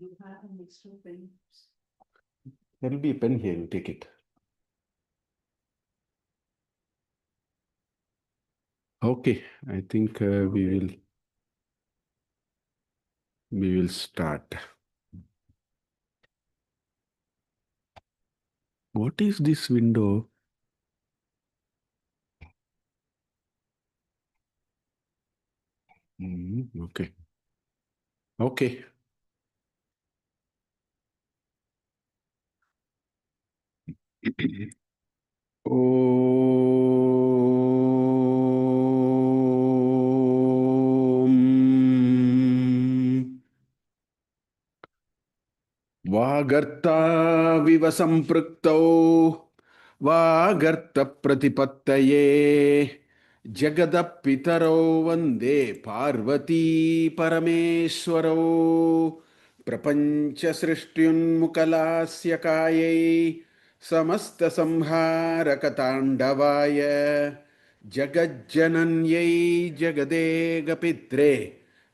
You have an extra pen. There will be a pen here, you take it. Okay, I think we will start. What is this window? Okay. Okay. Om वागर्ताविव सम्पृक्तौ वागर्तप्रतिपत्तये जगदपितरौ वन्दे पार्वती परमेश्वरौ प्रपञ्चसृष्ट्युन्मुखलास्य कायै समस्तसंहारकताण्डवाय जगज्जनन्यै जगदेकपित्रे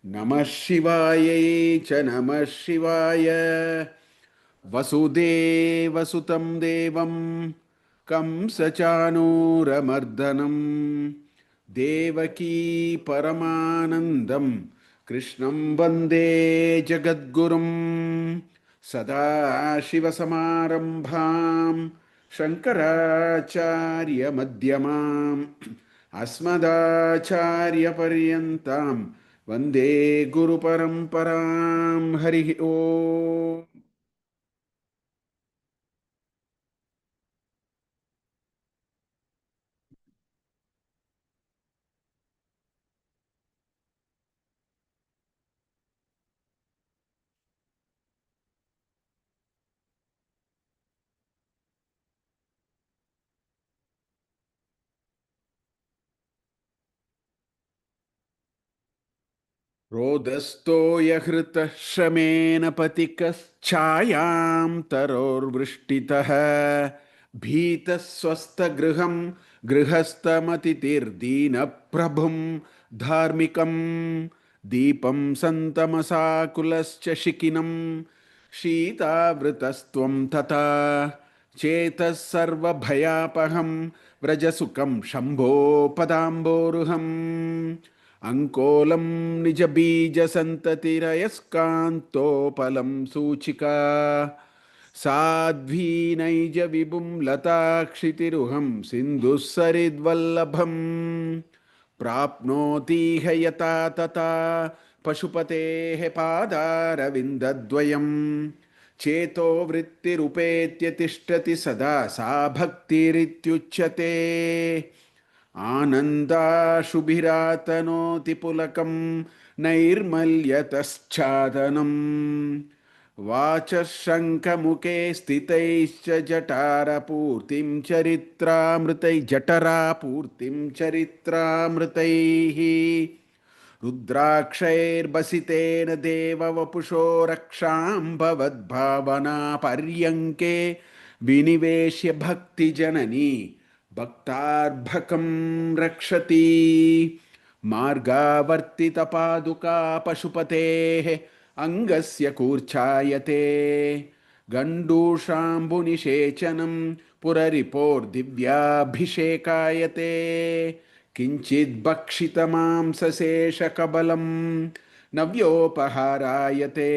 नमः शिवायै च नमः शिवाय वसुदेवसुतं देवं कंसचाणूरमर्दनं देवकी परमानन्दं कृष्णं वन्दे जगद्गुरुं सदाशिवसमारम्भां शङ्कराचार्यमध्यमाम् अस्मदाचार्यपर्यन्तां वन्दे गुरुपरम्परां हरिः ओम् रोदस्तो यहृतः श्रमेण पथिकश्छायां तरोर्वृष्टितः भीतः स्वस्थगृहं गृहस्थमतिथिर्दीनप्रभुं धार्मिकं दीपं सन्तमसाकुलश्च शिखिनं शीतावृतस्त्वं तथा चेतः सर्वभयापहं व्रजसुखं शम्भो पदाम्बोरुहम् अंकोलं निजबीजसन्ततिरयस्कान्तोपलं सूचिका साध्वी नैज विभुं लताक्षितिरुहं सिन्धुः सरिद्वल्लभम् प्राप्नोति ह यथा तथा पशुपतेः पादारविन्दद्वयम् चेतो वृत्तिरुपेत्य तिष्ठति सदा सा भक्तिरित्युच्यते आनन्दाशुभिरातनोति पुलकं नैर्मल्यतश्चादनम् वाचः शङ्खमुखे स्थितैश्च जटारपूर्तिं चरित्रामृतैः रुद्राक्षैर्बसितेन देववपुषो रक्षां भवद्भावना पर्यङ्के विनिवेश्य भक्तिजननी भक्तार्भकं रक्षति मार्गावर्तितपादुका पशुपतेः अङ्गस्य कूर्च्छायते गण्डूषाम्बुनिषेचनं पुररिपोर्दिव्याभिषेकायते किञ्चिद्भक्षितमांसशेषकबलं नव्योपहारायते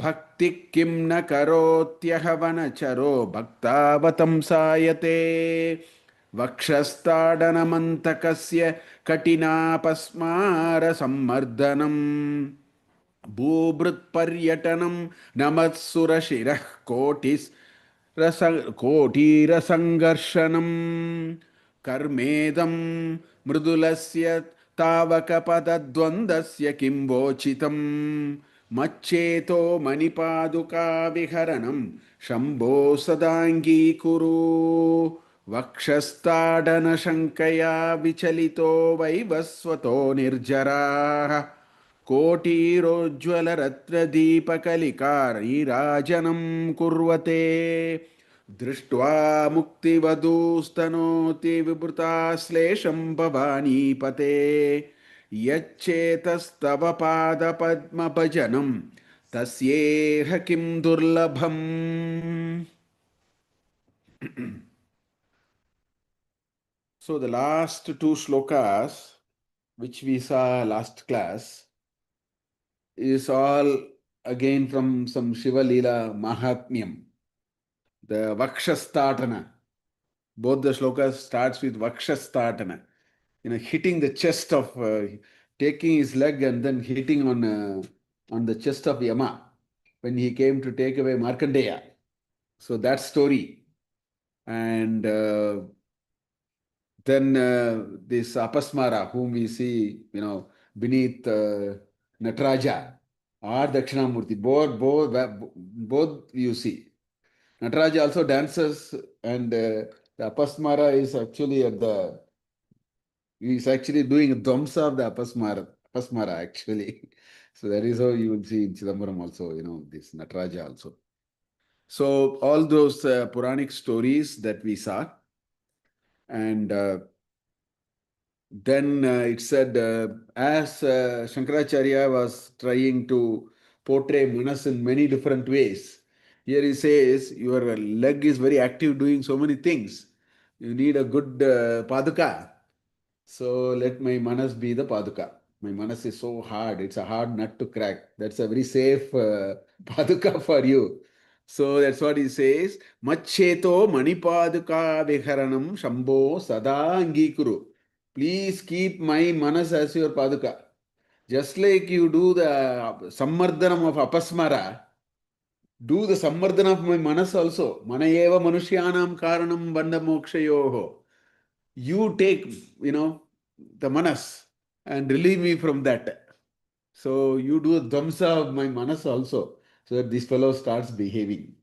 भक्ति किं न करोत्यहवनचरो भक्तावतंसायते वक्षस्ताडनमन्तकस्य कठिनापस्मारसम्मर्दनम् भूभृत्पर्यटनं नमत्सुरशिरः कोटिरसङ्घर्षणम् कर्मेदं मृदुलस्य तावकपदद्वन्द्वस्य किं वोचितं मच्चेतो मणिपादुकाविहरणं शम्भो सदाङ्गीकुरु वक्षस्ताडनशङ्कया विचलितो वैवस्वतो निर्जराः कोटिरोज्ज्वलरत्नदीपकलिकारीराजनं कुर्वते दृष्ट्वा मुक्तिवधूस्तनोति विभृताश्लेषं भवानीपते यच्चेतस्तव पादपद्मभजनं tasyeha kim durlabham. So the last two shlokas, which we saw last class, is all again from some Shiva Leela Mahatmyam, the Vakshastatana. Both the shlokas starts with Vakshastatana, hitting the chest of, taking his leg and then hitting on the chest of Yama when he came to take away Markandeya. So that story. And then this Apasmara, whom we see, beneath Nataraja or Dakshinamurti, both you see. Nataraja also dances, and the Apasmara is actually he's actually doing a dhamsa of the Apasmara actually. So that is how you will see in Chidambaram also, this Nataraja also. So all those Puranic stories that we saw, and then it said, as Shankaracharya was trying to portray Manas in many different ways, here he says, your leg is very active doing so many things. You need a good paduka. So let my Manas be the paduka. My Manas is so hard. It's a hard nut to crack. That's a very safe paduka for you. So that's what he says. Macheto manipaduka viharanam shambho sada angikuru. Please keep my Manas as your paduka. Just like you do the sammardhanam of apasmara, do the sammardhana of my Manas also. Manayeva manushyanam karanam bandha mokshayoho. You take, the Manas and relieve me from that. So you do a dhamsa of my Manas also, so that this fellow starts behaving.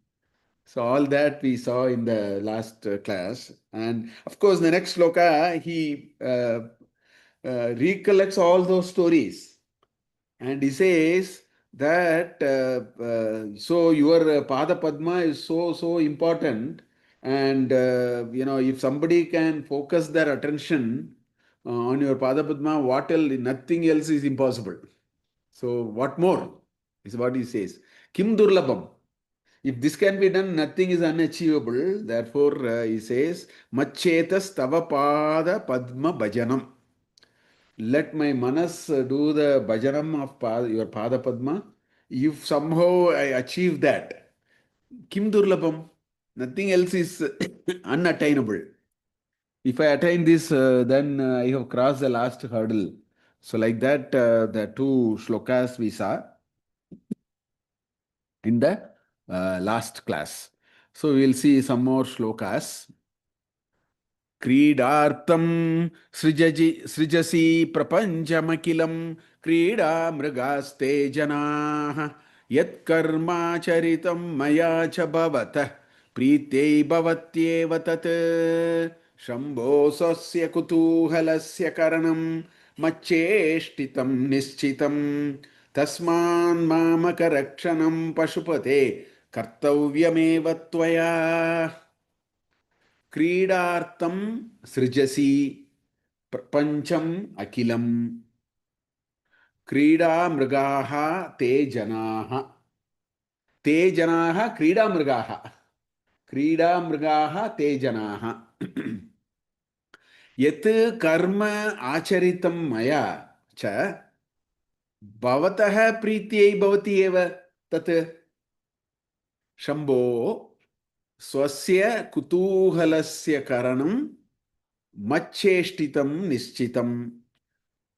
So all that we saw in the last class. And of course, the next sloka, he recollects all those stories. And he says that, so your Pada Padma is so important. And, if somebody can focus their attention on your Pada Padma, nothing else is impossible. So what more is what he says. Kim Durlabham. If this can be done, nothing is unachievable. Therefore, he says, Machetas Tava Pada Padma Bhajanam. Let my Manas do the bhajanam of your Pada Padma. If somehow I achieve that, Kim Durlabham, nothing else is unattainable. If I attain this, then I have crossed the last hurdle. So, like that, the two shlokas we saw in the last class. So, we will see some more shlokas. क्रीडार्थं सृजसि प्रपञ्चमखिलं क्रीडामृगास्ते जनाः यत्कर्माचरितं मया च भवतः प्रीत्यै भवत्येव तत् शम्भो स्वस्य कुतूहलस्य करणं मच्चेष्टितं निश्चितं तस्मान्मामकरक्षणं पशुपते कर्तव्यमेव त्वया क्रीडार्थं सृजसि प्रपञ्चम् अखिलं क्रीडामृगाः ते जनाः क्रीडामृगाः ते जनाः यत् कर्म आचरितं मया च भवतः प्रीत्यै भवति एव तत् शम्भो स्वस्य कुतूहलस्य करणं मच्चेष्टितं निश्चितं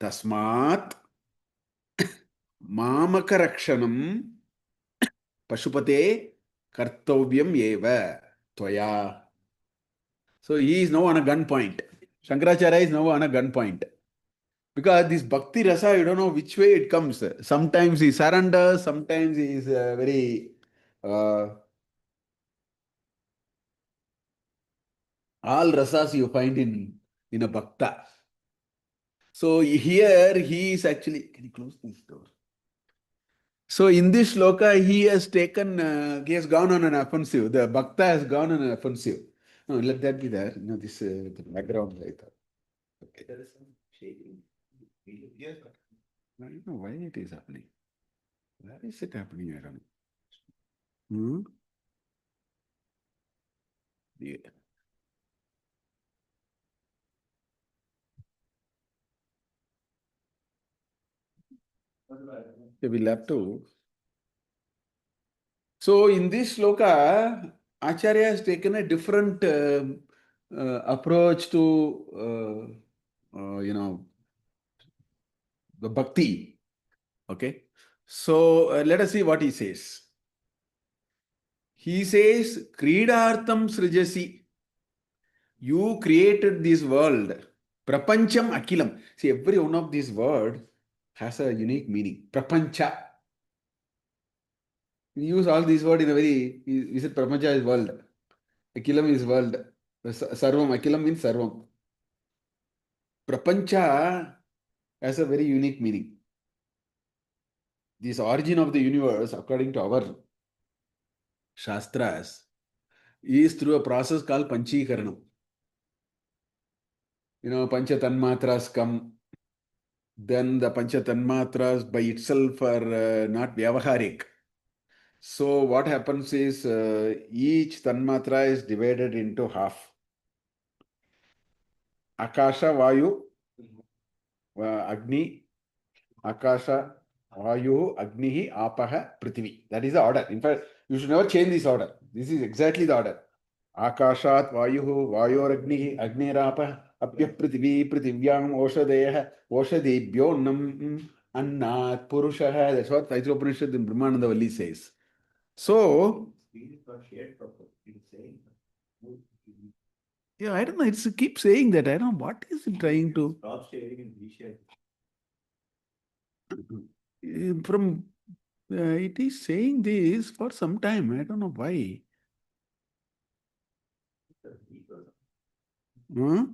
तस्मात् मामकरक्षणं पशुपते कर्तव्यम एव त्वया. So he is now on a gunpoint. Shankaracharya is now on a gunpoint. Because this bhakti rasa, you don't know which way it comes. Sometimes he surrenders, sometimes he is very uh, all rasas you find in a bhakta. So here he is actually, can you close this door? So in this shloka, he has gone on an offensive. The bhakta has gone on an offensive. No, let that be there. This the background right there. Okay. There is some shaking. Yes. I don't know why it is happening. Where is it happening? I don't know. Hmm? Yeah. Okay, we'll have to. So in this sloka, Acharya has taken a different approach to the bhakti. Okay. So let us see what he says. He says, Kridartham srijasi. You created this world. Prapancham akilam. See, every one of these words has a unique meaning. Prapancha. We use all these words in a very, we said Prapancha is world. Akilam is world. Sarvam. Akilam means sarvam. Prapancha has a very unique meaning. This origin of the universe, according to our Shastras, is through a process called Panchikaranam. Pancha Tanmatras come, then the Pancha Tanmatras by itself are not Vyavaharik. So what happens is each Tanmatra is divided into half. Akasha, Vayu, Agni, Akasha, Vayu, Agni, Apaha, Prithvi. That is the order. In fact, you should never change this order. This is exactly the order. Akashat, Vayu, Vayoragni, Agnirapa, Apya Prithvi, Prithvyam, Oshadeya, Oshadebhyo Nam, Annat, Purushaha. That's what Taitra Upanishad in Brahmananda Valli says. So, yeah, I don't know. It's keep saying that. I don't know what is it trying to. From it is saying this for some time. I don't know why. Huh?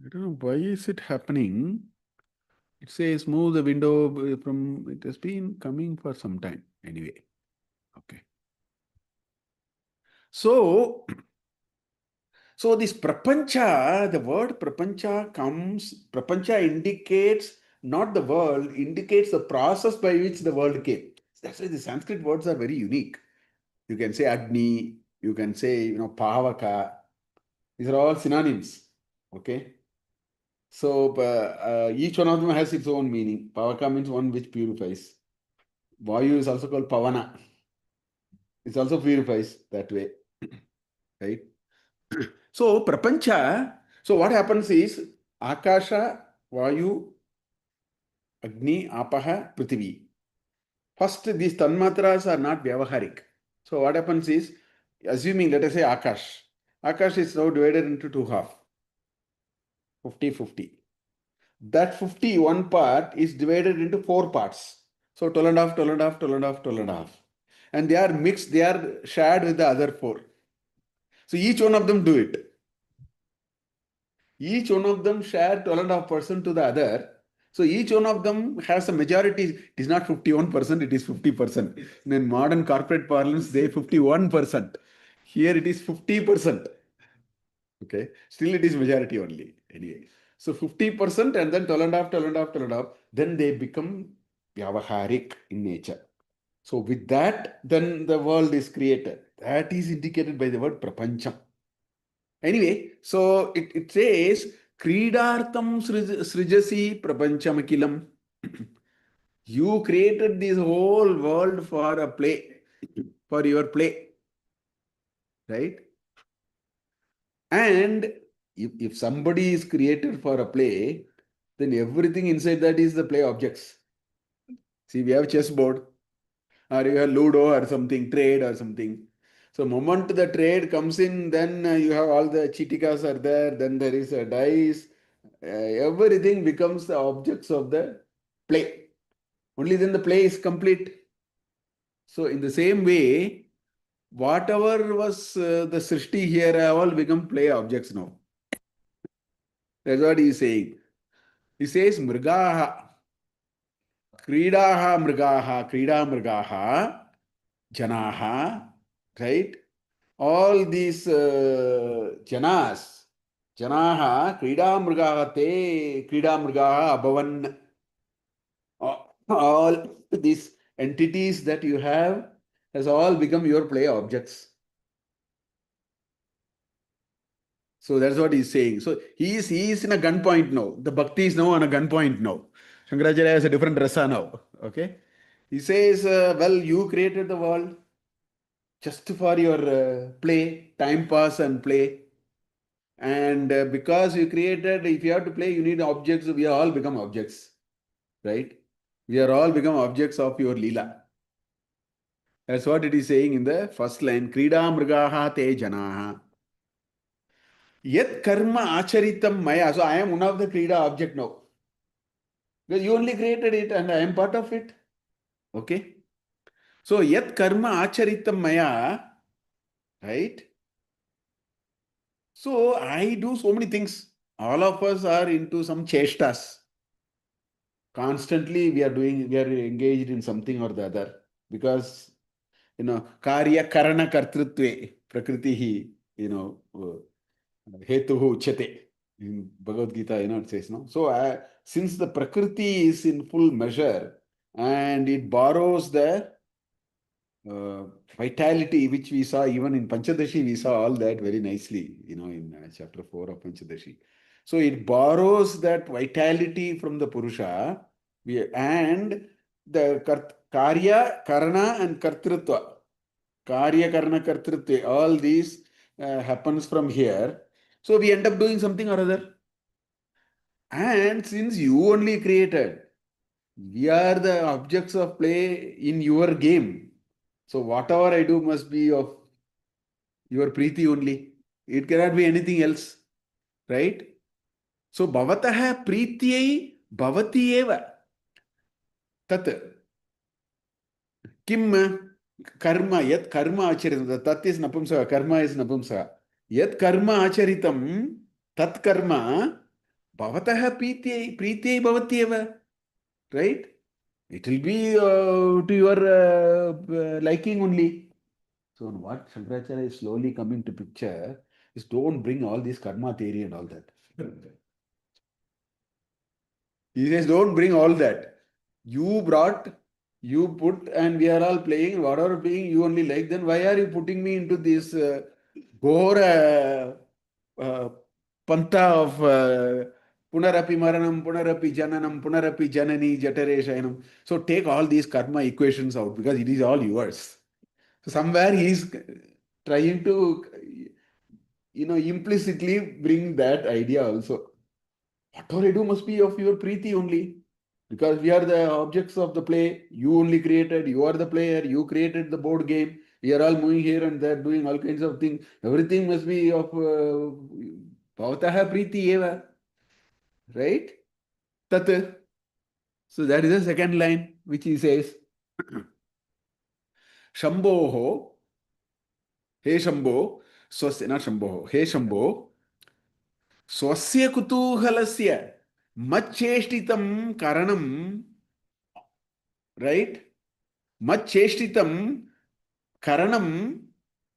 I don't know why is it happening. It says move the window from. It has been coming for some time. Anyway, okay. So, so this prapancha, the word prapancha comes. Prapancha indicates not the world, indicates the process by which the world came. That's why the Sanskrit words are very unique. You can say Agni, you can say, Pavaka. These are all synonyms. Okay. So each one of them has its own meaning. Pavaka means one which purifies. Vayu is also called Pavana. It also purifies that way. Right? So Prapancha, so what happens is Akasha, Vayu, Agni, Apaha, Prithvi. First, these Tanmatras are not Vyavaharik. So what happens is, assuming, let us say Akash. Akash is now divided into two half, 50-50. That 51 part is divided into four parts. So 12 and a half, 12 and a half, 12 and a half, 12 and a half. And they are mixed, they are shared with the other four. So each one of them do it. Each one of them share 12.5% to the other. So each one of them has a majority. It is not 51%, it is 50%. In modern corporate parlance, they 51%. Here it is 50%. Okay. Still it is majority only. Anyway. So 50% and then 12.5, 12.5, 12.5. Then they become Vyavaharik in nature. So with that, then the world is created. That is indicated by the word Prapancham. Anyway, so it says, Kridartham srijasi prapanchamakilam. You created this whole world for a play, for your play, right? And if somebody is created for a play, then everything inside that is the play objects. See, we have chessboard, or you have Ludo or something, trade or something. So moment the trade comes in, then you have all the chitikas are there, then there is a dice, everything becomes the objects of the play. Only then the play is complete. So in the same way, whatever was the srishti here have all become play objects now. That's what he is saying. He says mrigaha, krida mrigaha, janaha, right? All these janas, Janaha Kridamrugaha te Kridamrugaha Abhavan. All these entities that you have has all become your play objects. So that's what he's saying. So he is in a gunpoint now. The bhakti is now on a gunpoint now. Shankaracharya has a different rasa now. Okay. He says, well, you created the world just for your play, time pass and play. And because you created, if you have to play, you need objects. We all become objects, right? We are all become objects of your lila. That's what it is saying in the first line. Krida mrigaha te janaha. Yet karma acharitam maya. So I am one of the krida object now. Because you only created it and I am part of it. Okay. So yet karma acharitam maya, right? So I do so many things. All of us are into some cheshtas. Constantly we are engaged in something or the other. Because, karya karana kartrutve prakritihi, hetuhu uchyate. In Bhagavad Gita, it says, no? So since the prakriti is in full measure and it borrows the uh, vitality which we saw even in Panchadashi, we saw all that very nicely, in chapter 4 of Panchadashi. So it borrows that vitality from the Purusha and the Karya, Karana and Kartrutva. Karya, Karana, Kartrutva, all these happens from here. So we end up doing something or other. And since you only created, we are the objects of play in your game. So whatever I do must be of your preeti only. It cannot be anything else. Right? So bhavataha preetyai bhavati eva. Tat kim karma yat karma acharitam. Tat is napumsaka. Karma is napumsaka. Yat karma acharitam tat karma bhavataha preetyai bhavati eva. Right? It will be to your liking only. So what Shankaracharya is slowly coming to picture is don't bring all this karma theory and all that. He says don't bring all that. You brought, you put, and we are all playing. Whatever playing you only like, then why are you putting me into this Ghora pantha of Punarapi Maranam, Punarapi Jananam, Punarapi Janani, Jatare Shayanam. So take all these karma equations out because it is all yours. So somewhere he is trying to, implicitly bring that idea also. Whatever I do must be of your preeti only. Because we are the objects of the play. You only created, you are the player, you created the board game. We are all moving here and there, doing all kinds of things. Everything must be of Bhavataha Preeti Eva. Right? Tat. So that is the second line which he says. Shambhoho, he Shambho, swasya, not Shambhoho, he Shambho, swasya kutuhalasya, macheshtitam karanam, right? Macheshtitam karanam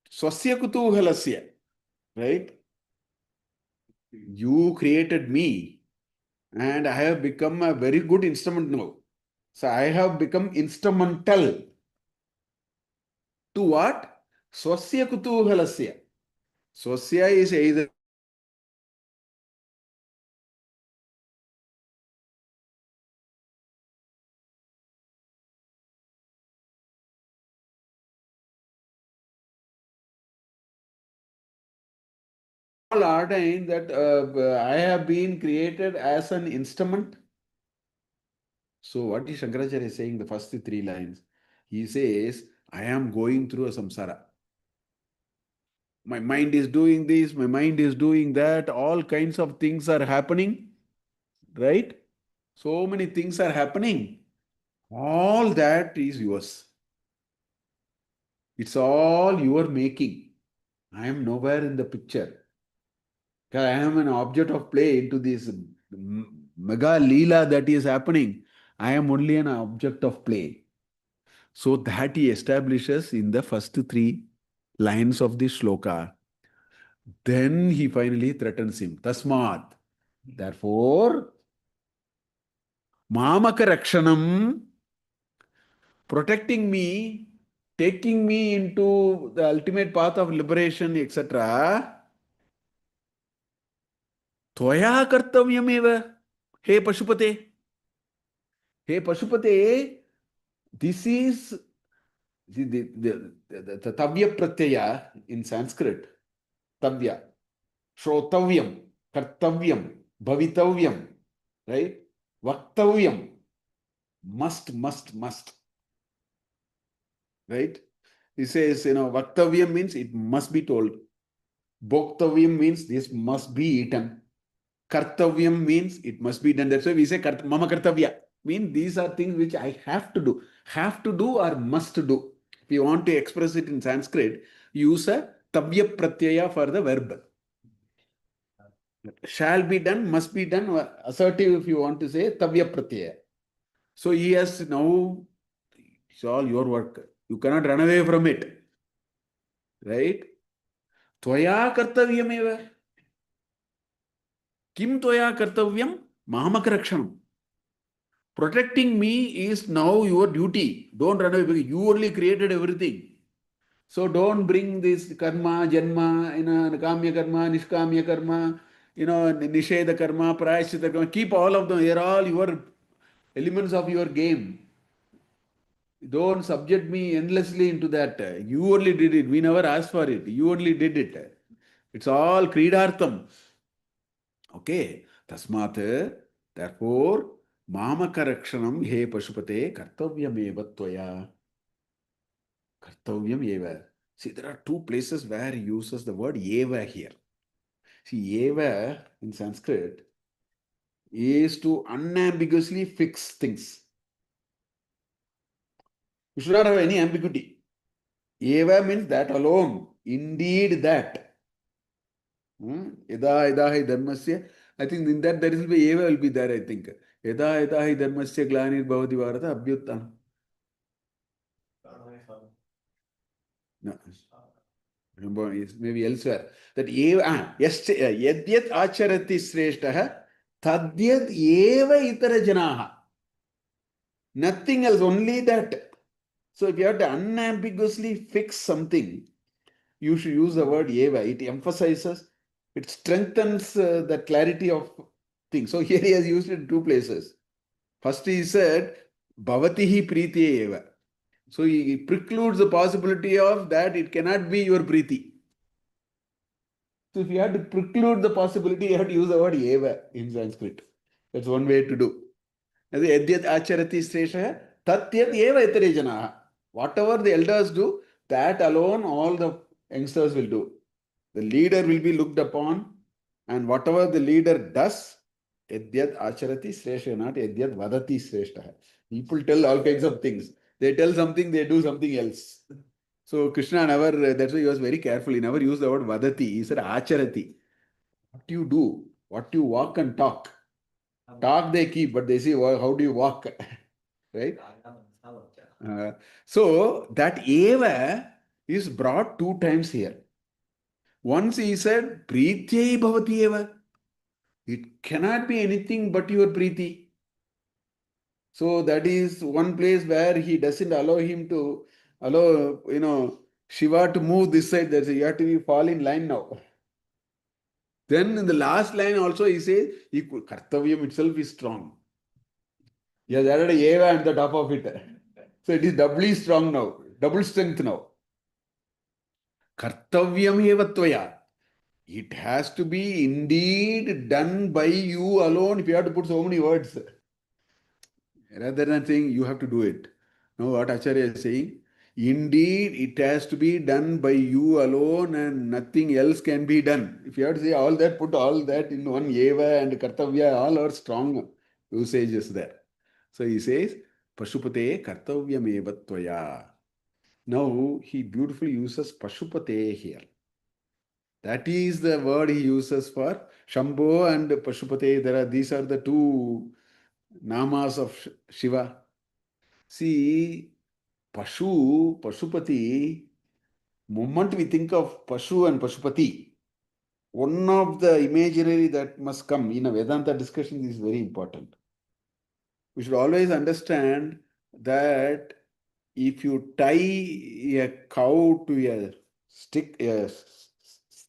swasya kutuhalasya, right? You created me and I have become a very good instrument now. So I have become instrumental to what? Swasya kutuhalasya. Swasya is either all ordained that I have been created as an instrument. So what is Shankaracharya saying the first three lines? He says, I am going through a samsara. My mind is doing this, my mind is doing that, all kinds of things are happening, right? So many things are happening. All that is yours. It's all your making. I am nowhere in the picture. I am an object of play into this mega leela that is happening. I am only an object of play. So that he establishes in the first three lines of the shloka. Then he finally threatens him. Tasmat. Therefore, Mamaka Rakshanam, protecting me, taking me into the ultimate path of liberation, etc. Tvaya kartavyameva. Hey Pashupate. Hey Pashupate, this is the Tavya Pratyaya in Sanskrit. Tavya. Shrotavyam. Kartavyam. Bhavitavyam. Right? Vaktavyam. Must. Right? He says, Vaktavyam means it must be told. Bhoktavyam means this must be eaten. Kartavyam means it must be done. That's why we say Mama Kartavya. Mean these are things which I have to do. Have to do or must do. If you want to express it in Sanskrit, use a Tavya Pratyaya for the verb. Shall be done, must be done, assertive if you want to say Tavya Pratyaya. So he has now, it's all your work. You cannot run away from it. Right? Tvaya kartavyameva. Kim tvaya kartavyam? Mahamaka protecting me is now your duty. Don't run away because you only created everything. So don't bring this karma, janma, kamya karma, nishkamya karma, nisheda karma, prayashita karma. Keep all of them. They are all your elements of your game. Don't subject me endlessly into that. You only did it. We never asked for it. You only did it. It's all kridartham. Okay. Tasmat, therefore, Mamaka he Pashupate kartavyameva tvaya. Kartavyam eva. See, there are two places where he uses the word eva here. See, eva in Sanskrit is to unambiguously fix things. You should not have any ambiguity. Eva means that alone. Indeed that. Yada yada hi dharmasya. I think in that there will be eva will be there, I think. Yada yada hi dharmasya glanir bhavati bharata abhyuttam. No. Maybe elsewhere. That yadyat acharati sreshtaha tadyat eva itara janaha. Nothing else, only that. So if you have to unambiguously fix something, you should use the word eva. It emphasizes, it strengthens the clarity of things. So here he has used it in two places. First he said, bhavatihi priti eva. So he precludes the possibility of that it cannot be your priti. So if you have to preclude the possibility, you have to use the word eva in Sanskrit. That's one way to do. Yadyat acharati sresha tatyat eva itare janaha. Whatever the elders do, that alone all the youngsters will do. The leader will be looked upon, and whatever the leader does, yadyat acharati sresha, not yadyat vadati sresha. People tell all kinds of things. They tell something, they do something else. So Krishna never, that's why he was very careful. He never used the word vadati. He said acharati. What you do, what you walk and talk. Talk they keep, but they say, how do you walk? Right? So that eva is brought two times here. Once he said, Prityai bhavati eva. It cannot be anything but your priti. So that is one place where he doesn't allow him to allow, Shiva to move this side. That's you have to be fall in line now. Then in the last line also he says, Kartavyam itself is strong. He has added a eva at the top of it. So it is doubly strong now, double strength now. Kartavyam eva tvaya. It has to be indeed done by you alone if you have to put so many words. Rather than saying you have to do it. Now what Acharya is saying, indeed it has to be done by you alone and nothing else can be done. If you have to say all that, put all that in one eva and kartavya, all are strong usages there. So he says, Pashupate kartavyam eva tvaya. Now he beautifully uses Pashupate here. That is the word he uses for Shambho and Pashupate. These are the two namas of Shiva. See, Pashupati, moment we think of Pashu and Pashupati, one of the imagery that must come in a Vedanta discussion is very important. We should always understand that if you tie a cow to a stick, a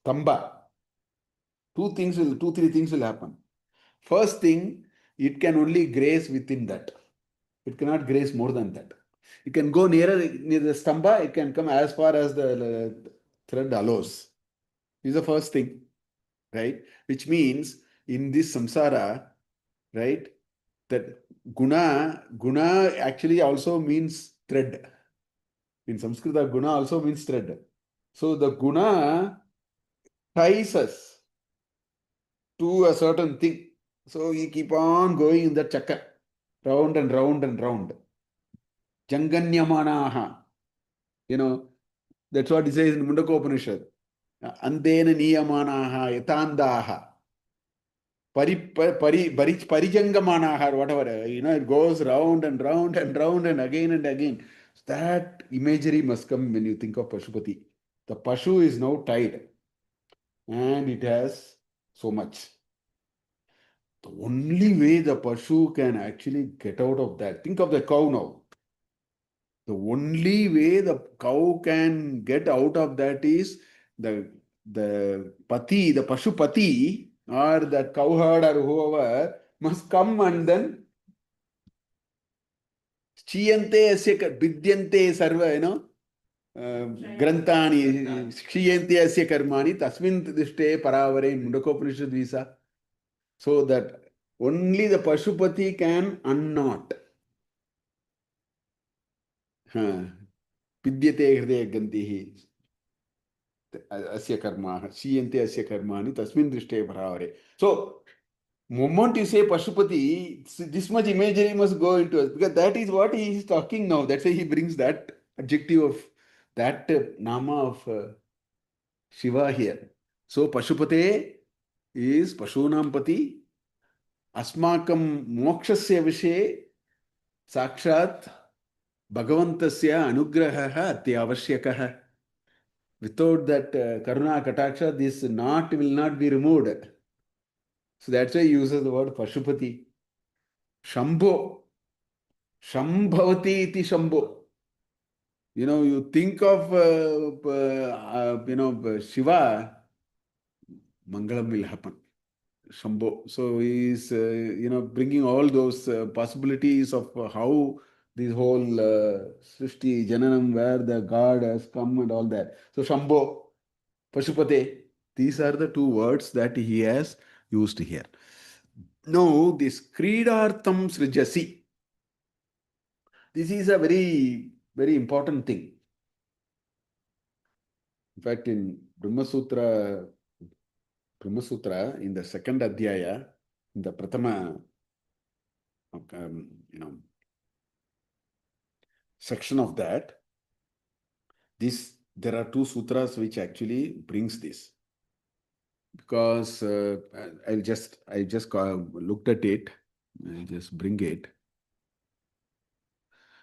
stamba, two, three things will happen. First thing, it can only graze within that. It cannot graze more than that. It can go near the stamba, it can come as far as the thread allows. This is the first thing, right? Which means in this samsara, right, that guna actually also means thread. In Sanskrit, guna also means thread. So the guna ties us to a certain thing. So you keep on going in the chakra, round and round and round. Janganyamanaha. That's what it says in Mundaka Upanishad. Andena niyamanaha yatandaha. Parijangamanaha or whatever. It goes round and round and round and again and again. That imagery must come when you think of Pashupati. The Pashu is now tied and it has so much. The only way the Pashu can actually get out of that, think of the cow now. The only way the cow can get out of that is the pati, the Pashupati, or that cowherd or whoever must come and then chiyante asya vidyante sarva, grantani chiyante asya karmani tasmin dishte paravare in Mundakopanishad visa. So that only the Pashupati can unknot. Vidyate hridaya gantihi. Asya karma, shiyante asya karmani, tasmin drishte bharavare. So, moment you say Pashupati, this much imagery must go into us because that is what he is talking now. That's why he brings that adjective of that nama of Shiva here. So, Pashupate is Pashunam Pati, Asmakam Mokshasya Vishe, Sakshat Bhagavantasya Anugraha Atyavashyakaha. Without that Karuna Kataksha, this knot will not be removed. So that's why he uses the word Pashupati. Shambho. Shambhavati iti Shambho. You think of, Shiva, Mangalam will happen. Shambho. So he is, bringing all those possibilities of how this whole Srishti, Jananam, where the God has come and all that. So Shambho. Pashupate, these are the two words that he has used here. Now, this Kridartham Srijasi, this is a very, very important thing. In fact, in Brahma Sutra, in the second Adhyaya, in the Pratama, section of that, there are two sutras which actually brings this. Because I just looked at it. I'll just bring it.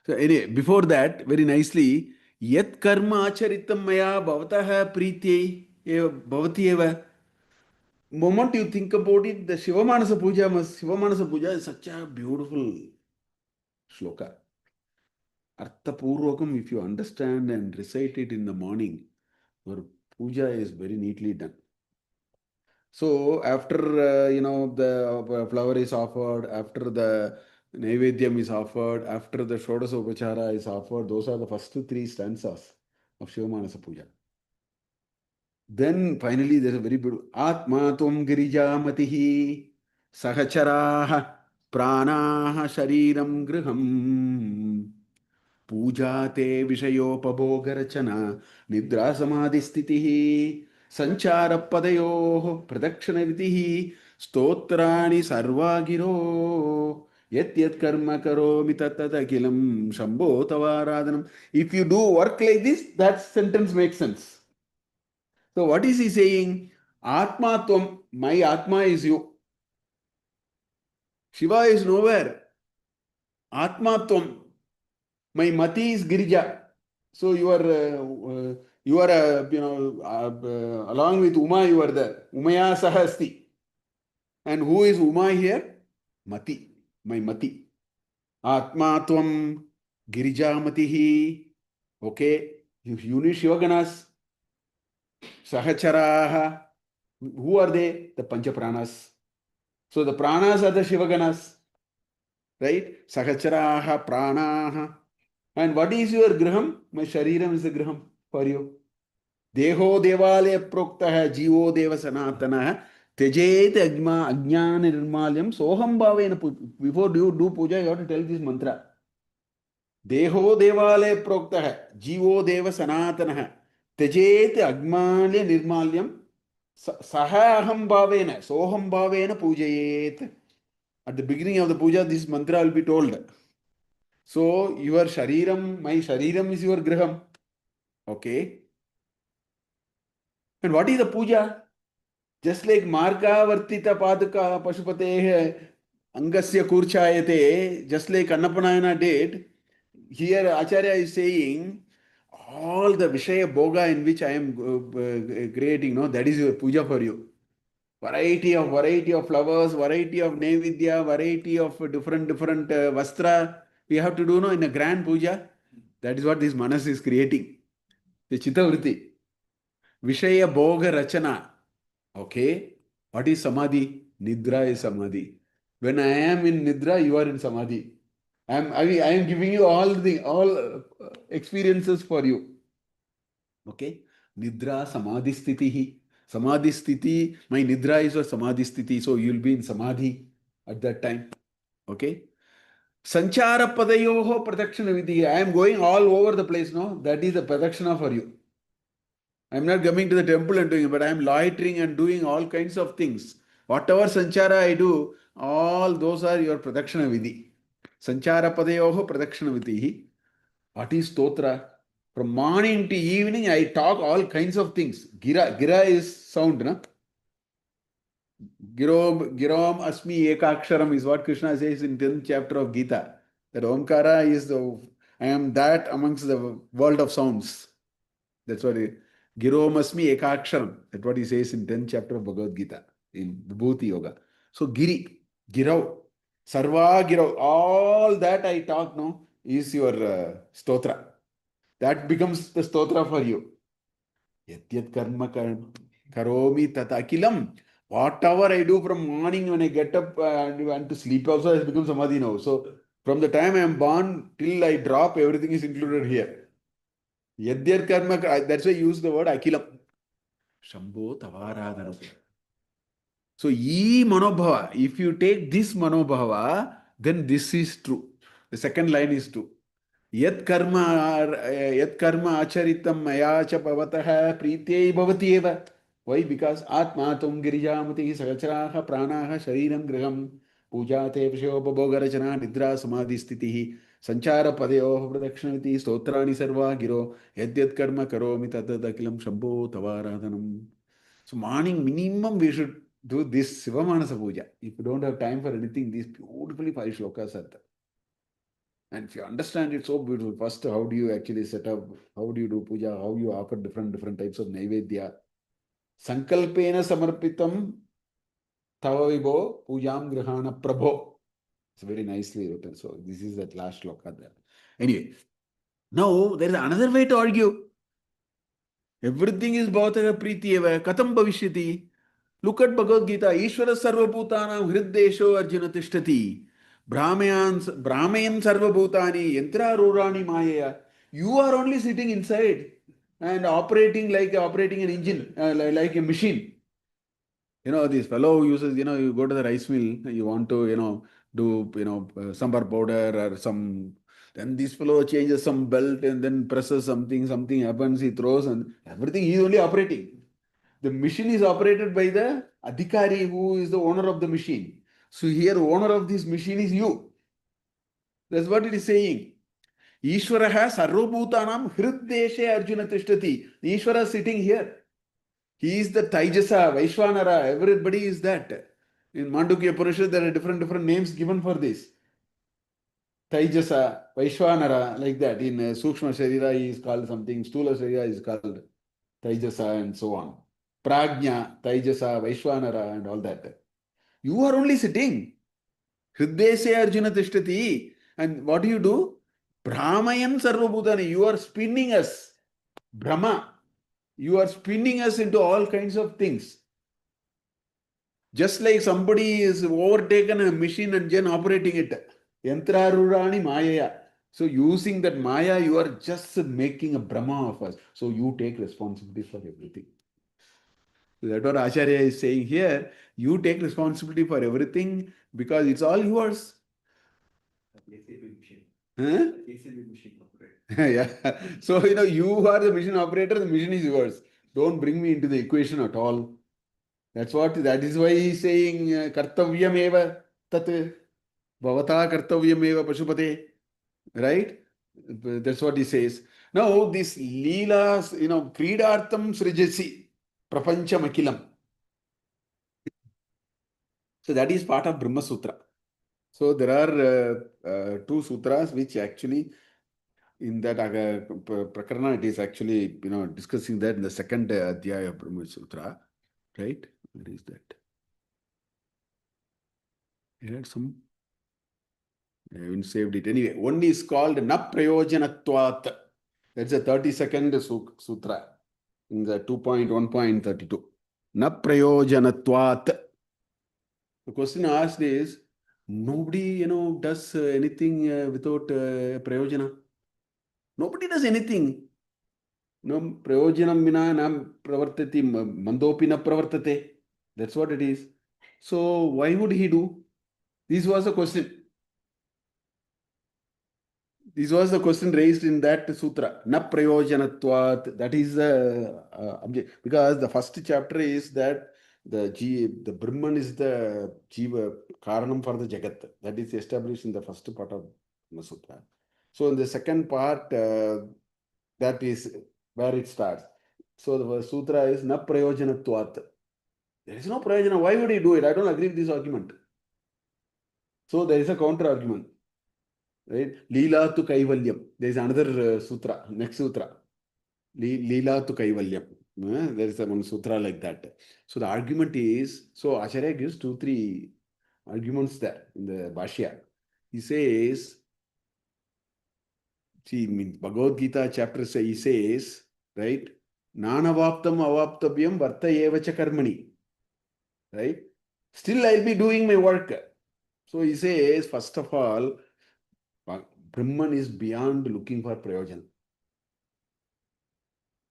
So anyway, before that, very nicely, yat karma acharitam maya bhavataha priti bhavati eva. Moment you think about it, the Shivamanasa Puja is such a beautiful shloka. Artha Purvakam, if you understand and recite it in the morning, your puja is very neatly done. So after the flower is offered, after the Naivedyam is offered, after the Shodasa Upachara is offered, those are the first three stanzas of Shivamanasa Puja. Then finally there is a very beautiful Atma Tvam Girijamatihi Sahacharaha Pranaha Shariram Griham Pujate Vishayopabogarachana Nidra Samadhi Sthitihi Sanchara Padayoh Pradakshana Vitihi Stotrani Sarvagiro Yat Yat Karma Karomi Tatatakilam Shambho Tavaradanam. If you do work like this, that sentence makes sense. So what is he saying? Atma Tvam, my Atma is you. Shiva is nowhere. Atma Tvam, my Mati is Girija. So your You are, along with Uma, you are there. Umaya Sahasti. And who is Uma here? Mati, my Mati. Atma Tvam Girijamatihi. Okay, you need Shivaganas. Sahacharaha. Who are they? The Pancha Pranas. So the Pranas are the Shivaganas. Right? Sahacharaha Pranaha. And what is your griham? My shariram is the griham for you. Deho devale proktaha jivo deva sanatana tejet agma ajnana nirmalyam soham bhavena. Before you do puja, you have to tell this mantra. Deho devale proktaha jivo deva sanatana tejet agmalya nirmalyam saha aham bhavena soham bhavena pujayet. At the beginning of the puja, this mantra will be told. So your shariram, my shariram is your griham. Okay. And what is the puja? Just like Marka Vartita Padaka Pashupate Angasya Kurchayate, just like Annapanayana did, here Acharya is saying all the Vishaya Boga in which I am creating, no, that is your puja for you. Variety of flowers, variety of Nevidya, variety of different Vastra we have to do, no, in a grand puja. That is what this Manas is creating. The Chittavritti. Vishaya Boga Rachana. Okay. What is Samadhi? Nidra is Samadhi. When I am in Nidra, you are in Samadhi. I am giving you all experiences for you. Okay. Nidra Samadhi Sthitihi. Samadhi Sthiti, my Nidra is a Samadhi Sthiti. So you will be in Samadhi at that time. Okay. Sanchara Padayoho Pradakshana Vidhi. I am going all over the place, no? That is the Pradakshana for you. I'm not coming to the temple and doing it, but I'm loitering and doing all kinds of things. Whatever sanchara I do, all those are your pradakshana vidhi. Sanchara padayoho pradakshana vidhi. What is stotra? From morning to evening, I talk all kinds of things. Gira is sound, na? Girom asmi ekaksharam is what Krishna says in 10th chapter of Gita. That Omkara is I am that amongst the world of sounds. That's what Giromasmi Ekaksharam. That's what he says in 10th chapter of Bhagavad Gita, in Vibhuti Yoga. So Giri, Girau, Sarva Girau, all that I talk now is your stotra. That becomes the stotra for you. Yatyat karma karomi tatakilam. Whatever I do from morning when I get up and to sleep also has become samadhi now. So from the time I am born till I drop, everything is included here. Yadyar karma, that's why I use the word akilam. Shambho tavaradhanam. So, ye manobhava, if you take this manobhava, then this is true. The second line is true. Yat karma acharitam maya cha bhavataha prite bhavati eva. Why? Because atma tum girijamati sahacharaha pranaha shariram griham pujate vishopabogarachana nidra samadhi stitihi sanchara padeyoh pradakshanavi stotrani sarva giro yadyat karma karomi tatadakilam shambho tavaradhanam. So morning minimum we should do this Sivamanasa Puja. If you don't have time for anything, these beautifully 5 shlokas are there. And if you understand it so beautiful, first how do you actually set up, how do you do puja, how you offer different types of Naivedya. Sankalpena samarpitam tava vibo pujam grihana prabho. It's very nicely written. So this is that last shloka there. Anyway, now there is another way to argue. Everything is bhavataha priti eva katam bhavishyati. Look at Bhagavad Gita. Ishvara sarvabhutanam hriddesho arjuna tishtati. Brahmayan sarvabhutani yantra rurani mayaya. You are only sitting inside and operating like operating an engine, like a machine. This fellow uses, you go to the rice mill, you want to, do, sambar powder or some, then this fellow changes some belt and then presses something happens, he throws and everything, he is only operating. The machine is operated by the adhikari who is the owner of the machine. So here, owner of this machine is you. That's what it is saying. Ishvaraha sarvabhutanam hriddeshe arjuna tishtati. The Ishvara is sitting here. He is the Taijasa, Vaishvanara, everybody is that. In Mandukya Purusha, there are different names given for this. Taijasa, Vaishvanara, like that. In Sukshma Sharira, he is called something, Stula Sharira is called Taijasa, and so on. Prajna, Taijasa, Vaishwanara, and all that. You are only sitting. Hridesya Arjuna Tishtati. And what do? Brahmayan Sarvabhutani. You are spinning us. Brahma. You are spinning us into all kinds of things. Just like somebody is overtaken a machine and then operating it. Yantrarurani Maya. So using that Maya, you are just making a Brahma of us. So you take responsibility for everything. That's what Acharya is saying here. You take responsibility for everything because it's all yours. Huh? Yeah. So, you are the machine operator, the machine is yours. Don't bring me into the equation at all. That is why he is saying, Kartavyam eva tat bhavata kartavyam eva pashupate. Right? That's what he says. Now, this Leelas, Kridartham Srijasi, Prapancham Akilam. So that is part of Brahma Sutra. So there are two sutras which actually in that Prakarana it is actually discussing that in the second Adhyaya of Brahma Sutra, right? Where is that? I had some. I haven't saved it. Anyway, one is called Na Prayojanatvat. That's the 32nd sutra in the 2.1.32. Na Prayojanatvat. The question asked is, nobody, does anything without prayojana. Nobody does anything. No prayojanam vina nam pravartati mandopi na pravartate. That's what it is. So why would he do? This was the question. This was the question raised in that sutra. Na prayojanatvat. That is the object. Because the first chapter is that the Brahman is the Jiva Karanam for the Jagat. That is established in the first part of the sutra. So in the second part, that is where it starts. So the sutra is Na prayojanatvat. There is no prayojana. Why would he do it? I don't agree with this argument. So there is a counter argument. Right? Leela to Kaivalyam. There is another sutra, next sutra. Leela to Kaivalyam. There is one sutra like that. So the argument is, so Acharya gives 2-3 arguments there in the Bhashya. He says, see, in Bhagavad Gita chapter he says, right? Nanavaptam avaptavyam varta evacha karmani. Right? Still I'll be doing my work. So he says, first of all, Brahman is beyond looking for prayojan.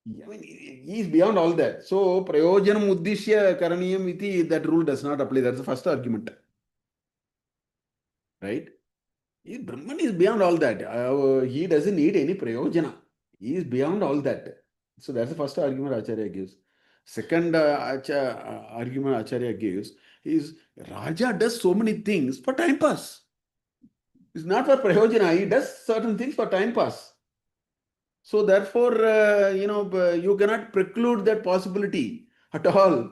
I mean, he is beyond all that. So, prayojanam uddishya karaniyam iti, that rule does not apply. That's the first argument. Right? Brahman is beyond all that. He doesn't need any prayojana. He is beyond all that. So, that's the first argument Acharya gives. Second argument Acharya gives is Raja does so many things for time pass. It's not for prayojana. He does certain things for time pass. So therefore, you cannot preclude that possibility at all.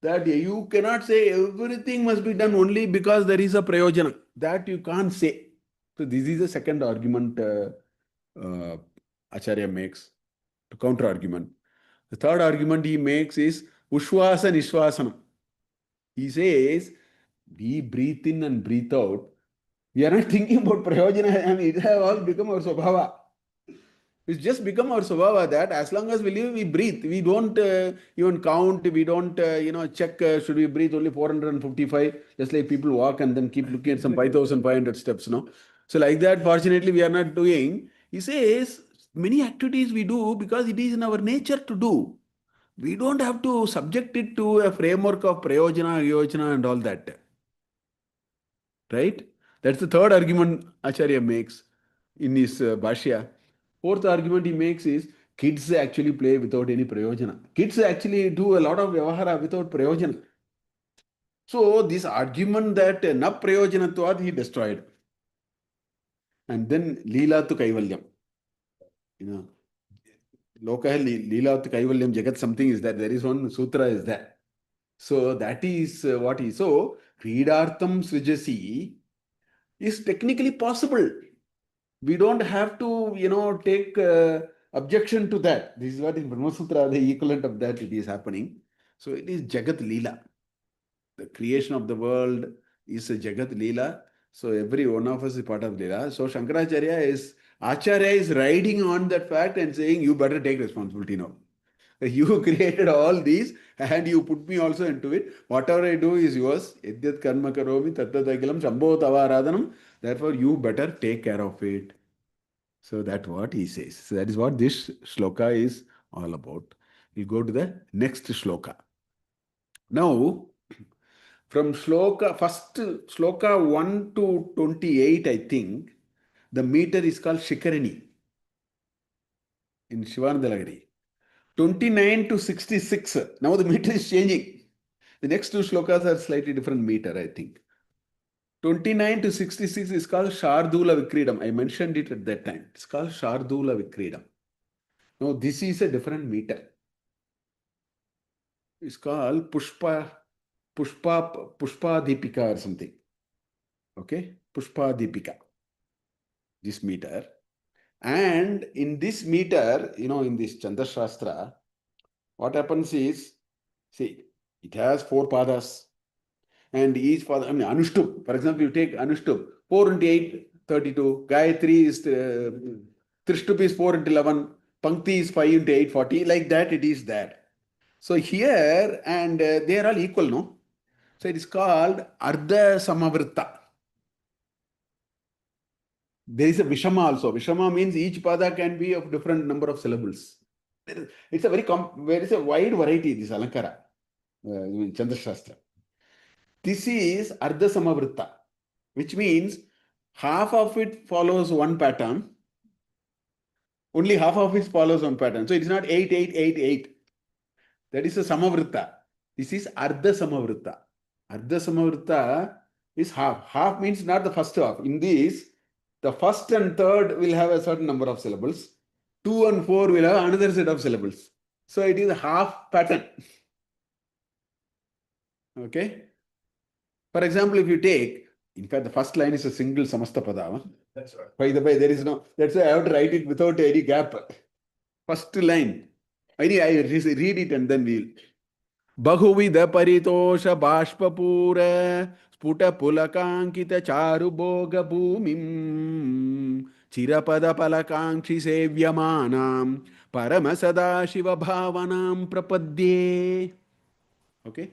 That you cannot say everything must be done only because there is a prayojana. That you can't say. So this is the second argument Acharya makes, to counter argument. The third argument he makes is Ushvasa Nishvasanam. He says, we breathe in and breathe out. We are not thinking about prayojana, and it has all become our swabhava. It's just become our swabhava that as long as we live, we breathe. We don't even count. We don't, check, should we breathe only 455? Just like people walk and then keep looking at some 5,500 steps, no? So like that, fortunately, we are not doing. He says, many activities we do because it is in our nature to do. We don't have to subject it to a framework of prayojana, yojana and all that. Right? That's the third argument Acharya makes in his Bhashya. Fourth argument he makes is kids actually play without any prayojana. Kids actually do a lot of vyavahara without prayojana. So this argument that na prayojanatvad he destroyed. And then Leela to Kaivalyam. Lokah Leela to Kaivalyam Jagat something is that. There is one sutra is there. So that is what he. So Kridartham Srijasi is technically possible. We don't have to, take objection to that. This is what in Brahma Sutra, the equivalent of that, it is happening. So it is Jagat Leela. The creation of the world is a Jagat Leela. So every one of us is part of Leela. So Shankaracharya is, Acharya is riding on that fact and saying, you better take responsibility now. You created all these and you put me also into it. Whatever I do is yours. Yadyat karma karomi tattadakilam shambho tavaradhanam. Therefore, you better take care of it. So that's what he says. So that is what this shloka is all about. We go to the next shloka. Now, from shloka, first shloka 1 to 28, I think, the meter is called Shikarani in Shivananda Lahari. 29 to 66, now the meter is changing. The next two shlokas are slightly different meter, I think. 29 to 66 is called Shardula Vikridam. I mentioned it at that time. It's called Shardula Vikridam. Now, this is a different meter. It's called Pushpa or something. Okay? Pushpa Deepika. This meter. And in this meter, in this Chandra Shastra, what happens is, see, it has 4 padas. And each pada, Anushtup. For example, you take Anushtup. 4 into 8, 32. Gayatri is, Trishtup is 4 into 11. Pankti is 5 into 8, 40. Like that, it is that. So here, and they are all equal, no? So it is called Ardha Samavritta. There is a Vishama also. Vishama means each pada can be of different number of syllables. It's a there is a wide variety, this Alankara, in Chandra Shastra. This is Ardha Samavritta, which means half of it follows one pattern. Only half of it follows one pattern. So it is not 8, 8, 8, 8. That is a Samavritta. This is Ardha Samavritta. Ardha Samavritta is half. Half means not the first half. In this, the first and third will have a certain number of syllables. 2 and 4 will have another set of syllables. So it is a half pattern. Okay? For example, if you take, in fact, the first line is a single samasta pada. That's right. By the way, there is no, that's why I have to write it without any gap. First line. I read it and then we'll. बहुविध परितोष बाष्पूर स्फुट पुलकांकित चारु भोग भूमिम चिरपद पलकांक्षि सेव्यमानां परम सदाशिव भावनां प्रपद्ये. Okay,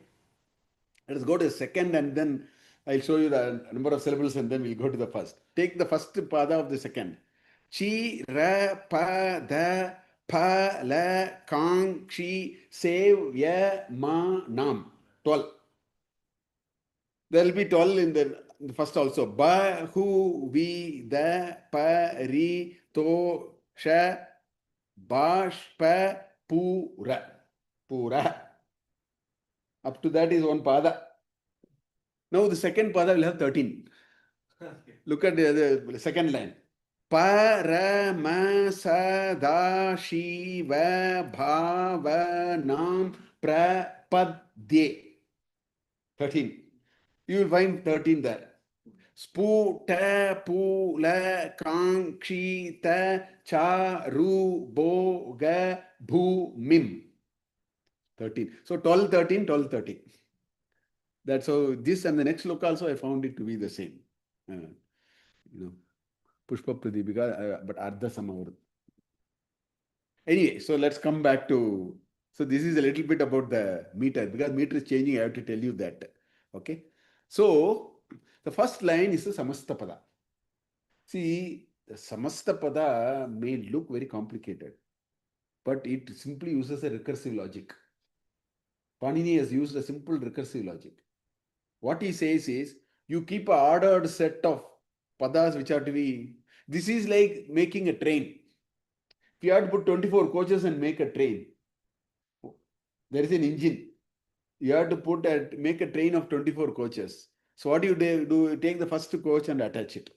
let us go to the second and then I'll show you the number of syllables and then we'll go to the first. Take the first pada of the second. Chi ra pa da pa la kang chi sev ya ma nam. 12. There will be 12 in the first also. Ba hu vi da pa ri to sha bash pa pura. Pura. Up to that is one pada. Now the second pada will have 13. Look at the second line. Paramasada bhavanam prapadye. 13. You will find 13 there. Sputa pula kankshita charu boga bhumim. 13. So 12, 13, 12, 13. That's how this and the next look also I found it to be the same. Pushpa Pradipika, but Ardha Samavritta. Anyway, so let's come back to, so this is a little bit about the meter, because meter is changing, I have to tell you that. Okay. So, the first line is the Samasta Pada. See, the Samasta Pada may look very complicated, but it simply uses a recursive logic. Panini has used a simple recursive logic. What he says is, you keep an ordered set of padas which are to be, this is like making a train. If you have to put 24 coaches and make a train, there is an engine. You have to make a train of 24 coaches. So what do? You take the first coach and attach it.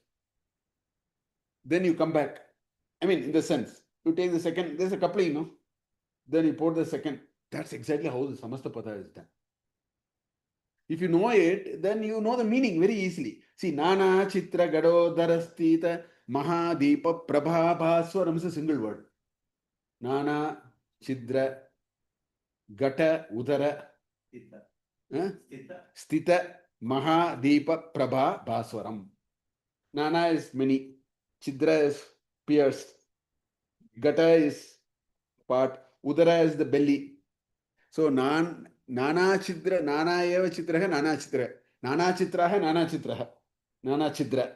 Then you come back. I mean, in the sense, you take the second, there's a coupling, Then you put the second. That's exactly how the Samasta Pada is done. If you know it, then you know the meaning very easily. See, Nana Chitra Gado Darastita Mahadeepa Prabha Bhaswaram is a single word. Nana, Chidra, Gata, Udara, Stita, Maha, Deepa, Prabha, Bhaswaram. Nana is many. Chidra is pierced. Gata is part. Udara is the belly. So Nana Chidra, Nana eva Chitraha, Nana Chitra. Nana Chitraha, Nana Chitraha. Nana Chidra.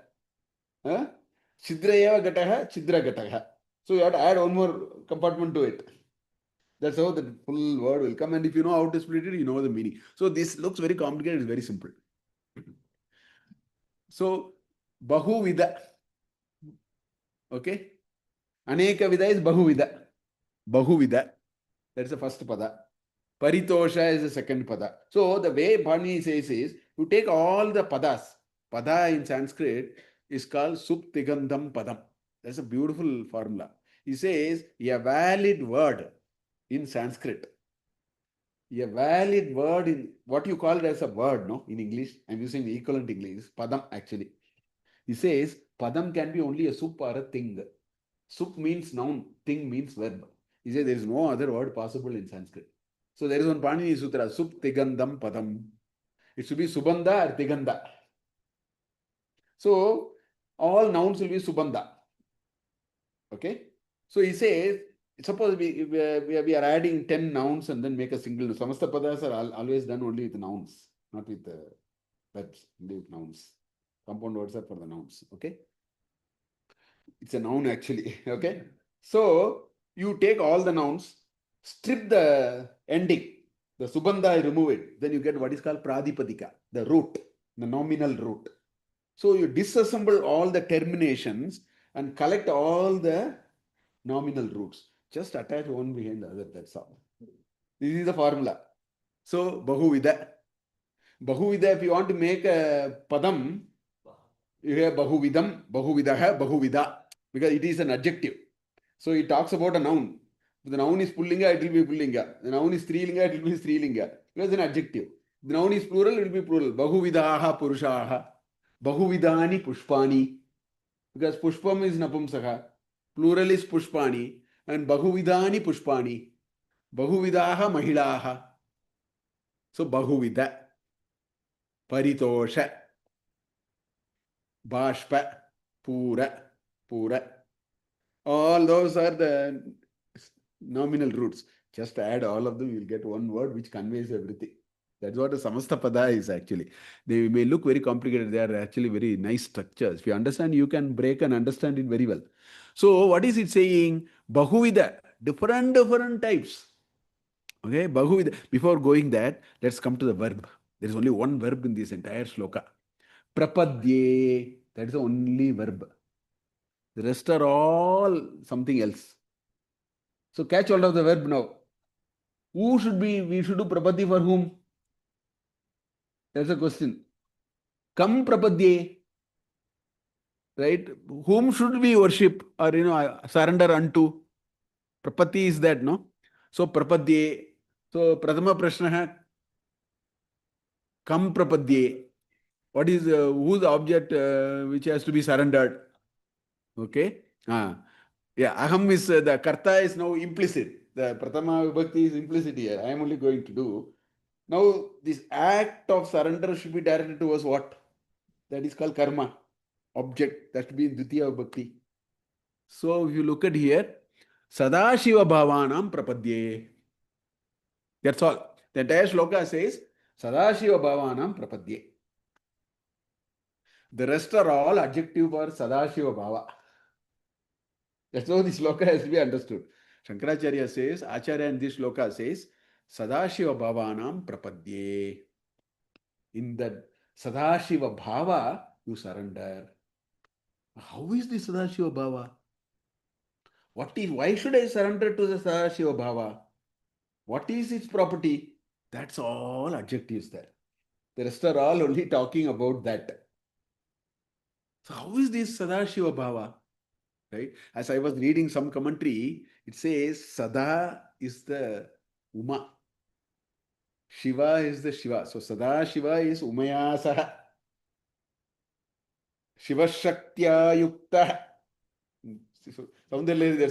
Chidra eva Gataha, Chidra Gataha. So you have to add one more compartment to it. That's how the full word will come. And if you know how to split it, you know the meaning. So this looks very complicated. It's very simple. So Bahuvida. Okay. Aneka Vida is Bahuvida. Bahuvida. That's the first pada. Paritosha is the second pada. So the way Bhani says is, you take all the padas. Pada in Sanskrit is called Suptigandam Padam. That's a beautiful formula. He says, a valid word in Sanskrit. A valid word in what you call it as a word, no? In English, I'm using the equivalent English, Padam actually. He says, Padam can be only a sup or a thing. Sup means noun, thing means verb. He says there is no other word possible in Sanskrit. So there is one Panini Sutra, Sup Tigandam Padam. It should be Subandha or Tiganda. So all nouns will be Subandha. Okay? So he says, suppose we are adding 10 nouns and then make a single. Samasta padas are always done only with nouns, not with verbs, only with nouns. Compound words are for the nouns. Okay? It's a noun actually. Okay? So you take all the nouns, strip the ending, the subandha, remove it. Then you get what is called pradipadika, the root, the nominal root. So you disassemble all the terminations and collect all the nominal roots. Just attach one behind the other, that's all. This is the formula. So Bahuvida. Bahuvida, if you want to make a padam, you have Bahuvidam, Bahuvidaha, Bahuvida, because it is an adjective. So it talks about a noun. If the noun is Pullinga, it will be Pullinga. The noun is Strilinga, it will be Strilinga. Because it's an adjective. The noun is plural, it will be plural. Bahuvidaha Purushaha. Bahuvidani Pushpani. Because Pushpam is Napumsaka. Plural is Pushpani. And Bahuvidani Pushpani. Bahuvidaha Mahilaha. So Bahuvida. Paritosha. Bashpa. Pura. Pura. All those are the nominal roots. Just add all of them, you'll get one word which conveys everything. That's what a samasta pada is actually. They may look very complicated. They are actually very nice structures. If you understand, you can break and understand it very well. So what is it saying? Bahuvida, different types. Okay, Bahuvida. Before going that, let's come to the verb. There is only one verb in this entire shloka. Prapadye, that is the only verb. The rest are all something else. So catch hold of the verb now. We should do prapati for whom? That's a question. Kam prapadye. Right? Whom should we worship or, surrender unto? Prapati is that, no? So prapadye. So pradama prashna, kam prapadye. What is, who's the object which has to be surrendered? Okay? Yeah, aham is, the karta is now implicit. The pratama vibhakti is implicit here. I am only going to do. Now, this act of surrender should be directed towards what? That is called karma. Object, that should be Dvitiya Vibhakti. So, if you look at here, Sadashiva Bhavanam Prapadye. That's all. The entire shloka says, Sadashiva Bhavanam Prapadye. The rest are all adjective for Sadashiva Bhava. That's how this shloka has to be understood. Shankaracharya says, Acharya in this shloka says, Sadashiva Bhavanam Prapadye. In the Sadashiva Bhava, you surrender. How is this Sadashiva Bhava? Why should I surrender to the Sadashiva Bhava? What is its property? That's all adjectives there. The rest are all only talking about that. So how is this Sadashiva Bhava? Right? As I was reading some commentary, it says Sada is the Uma. Shiva is the Shiva. So Sada Shiva is Umayasaha. Shiva Shaktya Yukta.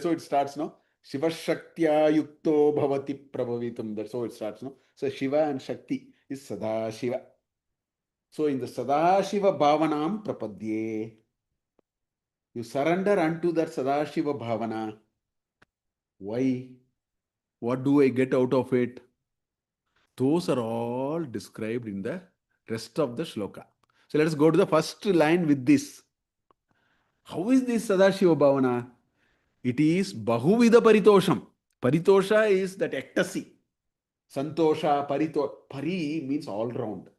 So it starts now. Shiva Shaktya Yukto Bhavati Prabhavitam. That's how it starts. No? So Shiva and Shakti is Sada Shiva. So in the Sada Shiva Bhavanam Prapadye, you surrender unto that Sada Shiva Bhavana. Why? What do I get out of it? Those are all described in the rest of the shloka. So let us go to the first line with this. How is this Sadashiva Bhavana? It is Bahuvida Paritosham. Paritosha is that ecstasy. Santosha, Pari means all round.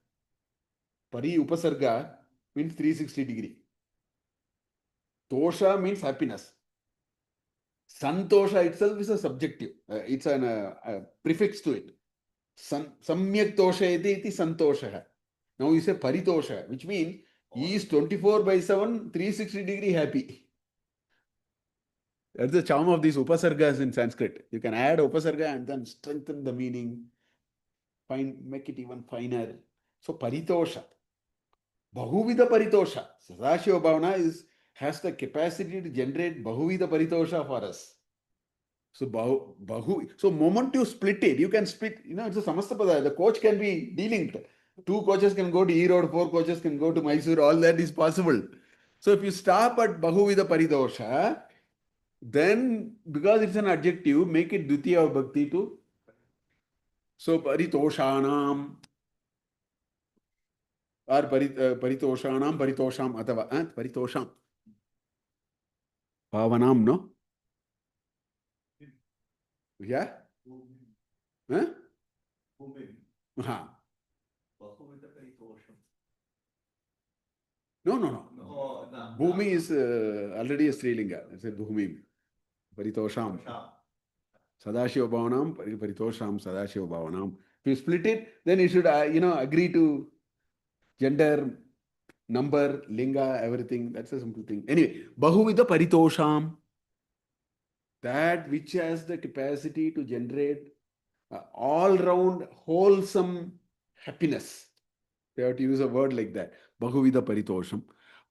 Pari Upasarga means 360 degree. Tosha means happiness. Santosha itself is a subjective. It's a prefix to it. Samyak toshayati iti santosha. Now you say paritosha, which means he is 24/7, 360-degree happy. That's the charm of these upasargas in Sanskrit. You can add upasarga and then strengthen the meaning, make it even finer. So paritosha. Bahuvida paritosha. Sadashiva Bhavana has the capacity to generate Bahuvida paritosha for us. So so moment you split it, you can split, it's a samastapada. The coach can be delinked. 2 coaches can go to Erode, 4 coaches can go to Mysore, all that is possible. So if you stop at Bahuvida Paridosha, then because it's an adjective, make it Dutiya Bhakti too. So Paritoshanam or Paritoshanam, Paritosham Atava, Paritosham. Bhavanam, no? Yeah? Huh? No. Bhumi is already a Strilinga. It's a Bhumi. Paritosham. Sadashiva Bhavanam, Paritosham, Sadashiva Bhavanam. If you split it, then you should, agree to gender, number, linga, everything. That's a simple thing. Anyway, Bahuvida Paritosham. That which has the capacity to generate all-round wholesome happiness. We have to use a word like that. Bahuvida Paritosham.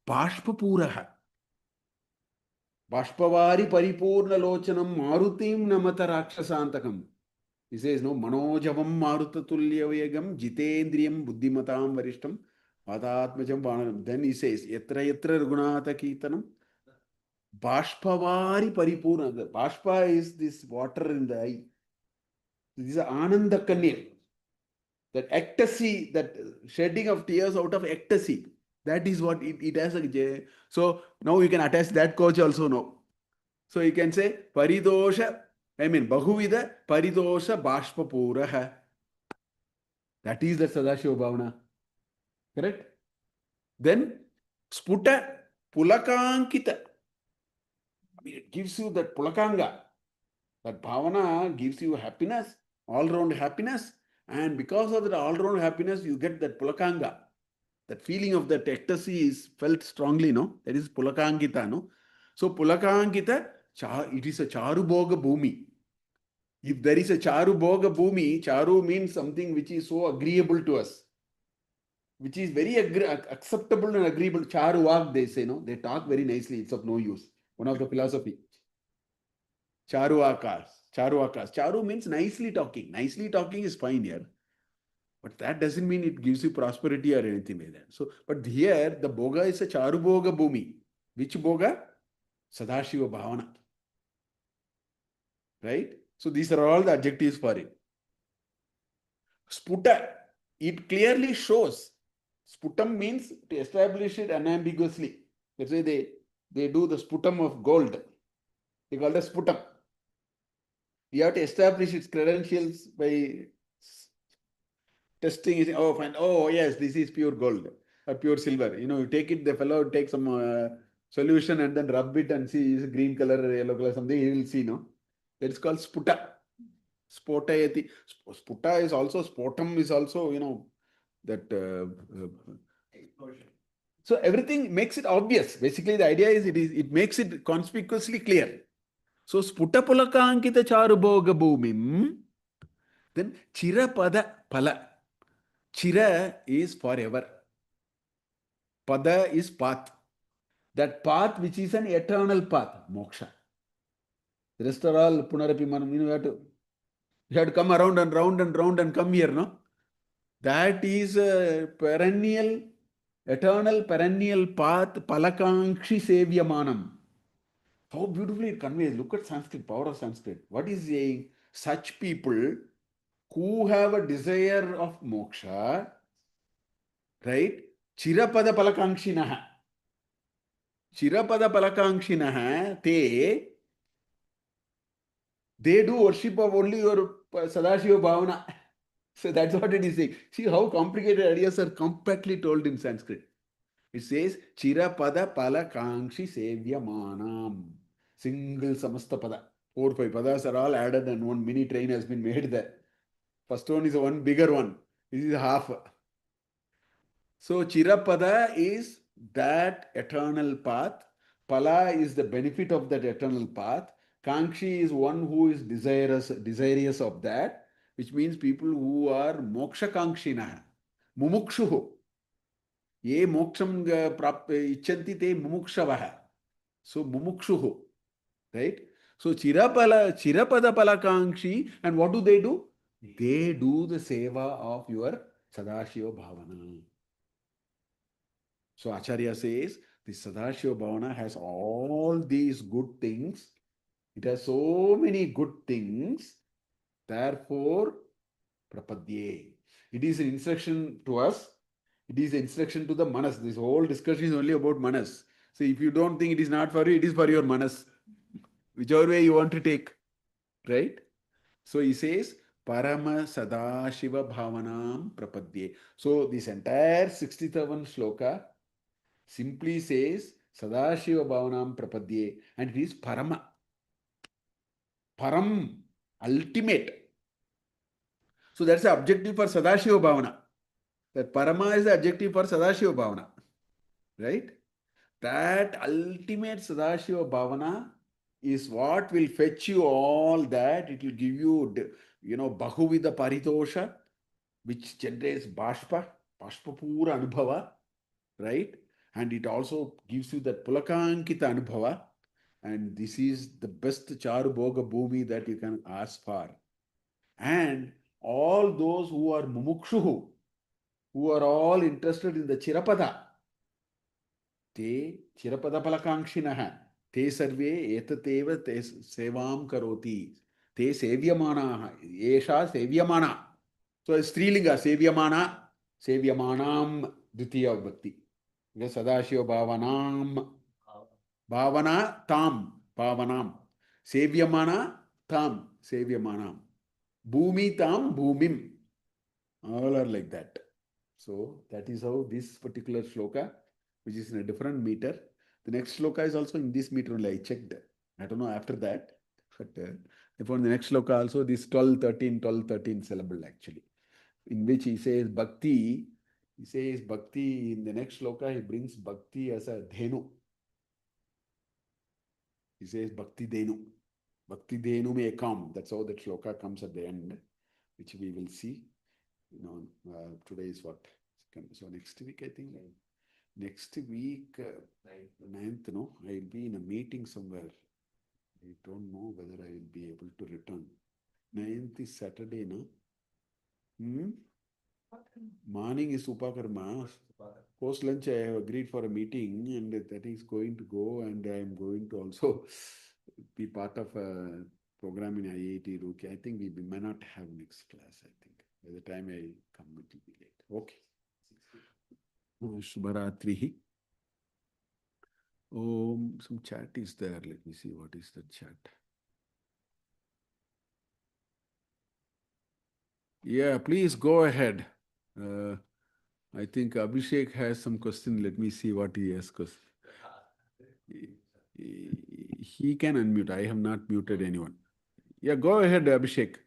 Bashpapuraha. Bashpavari Paripurna Lochanam Marutim Namata Rakshasantakam. He says, no, Manojavam Marutatulya Vegam Jitendriyam Buddhimatam Varishtam Vadatmajam Vananam. Then he says, Yatra Yatra Raghunatha Kirtanam Bashpavari Paripurna. The Bashpa is this water in the eye. This is Ananda Kanya. That ecstasy, that shedding of tears out of ecstasy. That is what it has a. So now you can attach that coach also now. So you can say Paridosha, Bahuvida Paridosha Bashpapuraha. That is the Sadashiva Bhavana. Correct? Then Sputa Pulakankita. It gives you that Pulakanga. That Bhavana gives you happiness, all-round happiness. And because of that all-round happiness, you get that Pulakanga. That feeling of that ecstasy is felt strongly, no? That is Pulakankita, no? So Pulakankita, it is a Charubhoga Bhumi. If there is a Charubhoga Bhumi, Charu means something which is so agreeable to us, which is very acceptable and agreeable. Charuvak, they say, no? They talk very nicely. It's of no use. One of the philosophy. Charuvakas. Charu means nicely talking. Nicely talking is fine here. But that doesn't mean it gives you prosperity or anything like that. So, but here the Bhoga is a Charubhoga Bhumi. Which Bhoga? Sadashiva Bhavana. Right? So these are all the adjectives for it. Sputa. It clearly shows. Sputam means to establish it unambiguously. That's why they do the sputum of gold. They call it sputum. You have to establish its credentials by testing it. Oh, fine. Oh, yes, this is pure gold or pure silver. You take it, the fellow takes some solution and then rub it and see is green color or yellow color, something, he will see, no? That is called sputa. Spotayati. Sputa is also, spotum is also, that. So everything makes it obvious. Basically, the idea is it makes it conspicuously clear. So sputapulaka ankita charubhoga bhumim. Then chirapada pala. Chira is forever. Pada is path. That path which is an eternal path, moksha. The rest are all Punarapi Manam. You have to come around and round and round and come here, no? That is a perennial, eternal, perennial path, palakankshi sevyamanam. How beautifully it conveys. Look at Sanskrit, power of Sanskrit. What is saying? Such people who have a desire of moksha, right? Chirapada palakankshinaha. Chirapada palakankshinaha, they do worship of only your Sadashiva Bhavana. So that's what it is saying. See how complicated ideas are compactly told in Sanskrit. It says Chirapada Palakankshi Sevyamanam. Single Samasta Pada. 4-5 padas are all added and one mini train has been made there. First one is one bigger one. This is half. So Chirapada is that eternal path. Pala is the benefit of that eternal path. Kankshi is one who is desirous of that, which means people who are moksha kankshina, mumukshuhu. Ye moksham ichanti te mumukshavaha. So mumukshuhu, right? So chirapada palakankshi, and what do? They do the seva of your Sadashiva Bhavana. So Acharya says, the Sadashiva Bhavana has all these good things. It has so many good things. Therefore, prapadye. It is an instruction to us. It is an instruction to the manas. This whole discussion is only about manas. So if you don't think it is not for you, it is for your manas. Whichever way you want to take. Right? So he says, Parama Sadashiva Bhavanam Prapadye. So this entire 67 shloka simply says Sadashiva Bhavanam Prapadye, and it is Parama. Param, ultimate. So that's the objective for Sadashiva Bhavana. That Parama is the adjective for Sadashiva Bhavana. Right? That ultimate Sadashiva Bhavana is what will fetch you all that. It will give you, Bahuvida Paritosha, which generates Bashpa Pura Anubhava, right? And it also gives you that Pulakankita Anubhava. And this is the best Charu Bhoga Bhumi that you can ask for. And all those who are Mumukshuhu, who are all interested in the Chirapada, te Chirapada Palakankshinaha, te sarve etateva te sevam karoti, te sevyamanaha, esha sevyamana. So Strilinga, sevyamanam, Dvitiya Bhakti. Sadashiva Bhavanam, Bhavana tam, Bhavanam. Sevyamana tam, Sevyamanam. Bhumi tam, Bhumim. All are like that. So that is how this particular shloka, which is in a different meter. The next shloka is also in this meter only. I checked. I don't know after that. But for the next shloka also, this 12-13 syllable actually. In which he says Bhakti. He says Bhakti, in the next shloka, he brings Bhakti as a Dhenu. He says Bhakti Dhenu. Bhakti Dhenu me kam. That's how that shloka comes at the end, which we will see. Today is what? So next week, I think. Next week, 9th, no? I will be in a meeting somewhere. I don't know whether I will be able to return. 9th is Saturday, no? Morning is Upakarma. Post lunch, I have agreed for a meeting, and that is going to go, and I am going to also be part of a program in IIT Roorkee. I think we may not have next class, I think. By the time I come, it will be late. Okay. Shubharatrihi. Some chat is there. Let me see what is the chat. Yeah, please go ahead. I think Abhishek has some question. Let me see what he has. He can unmute. I have not muted anyone. Yeah, go ahead, Abhishek.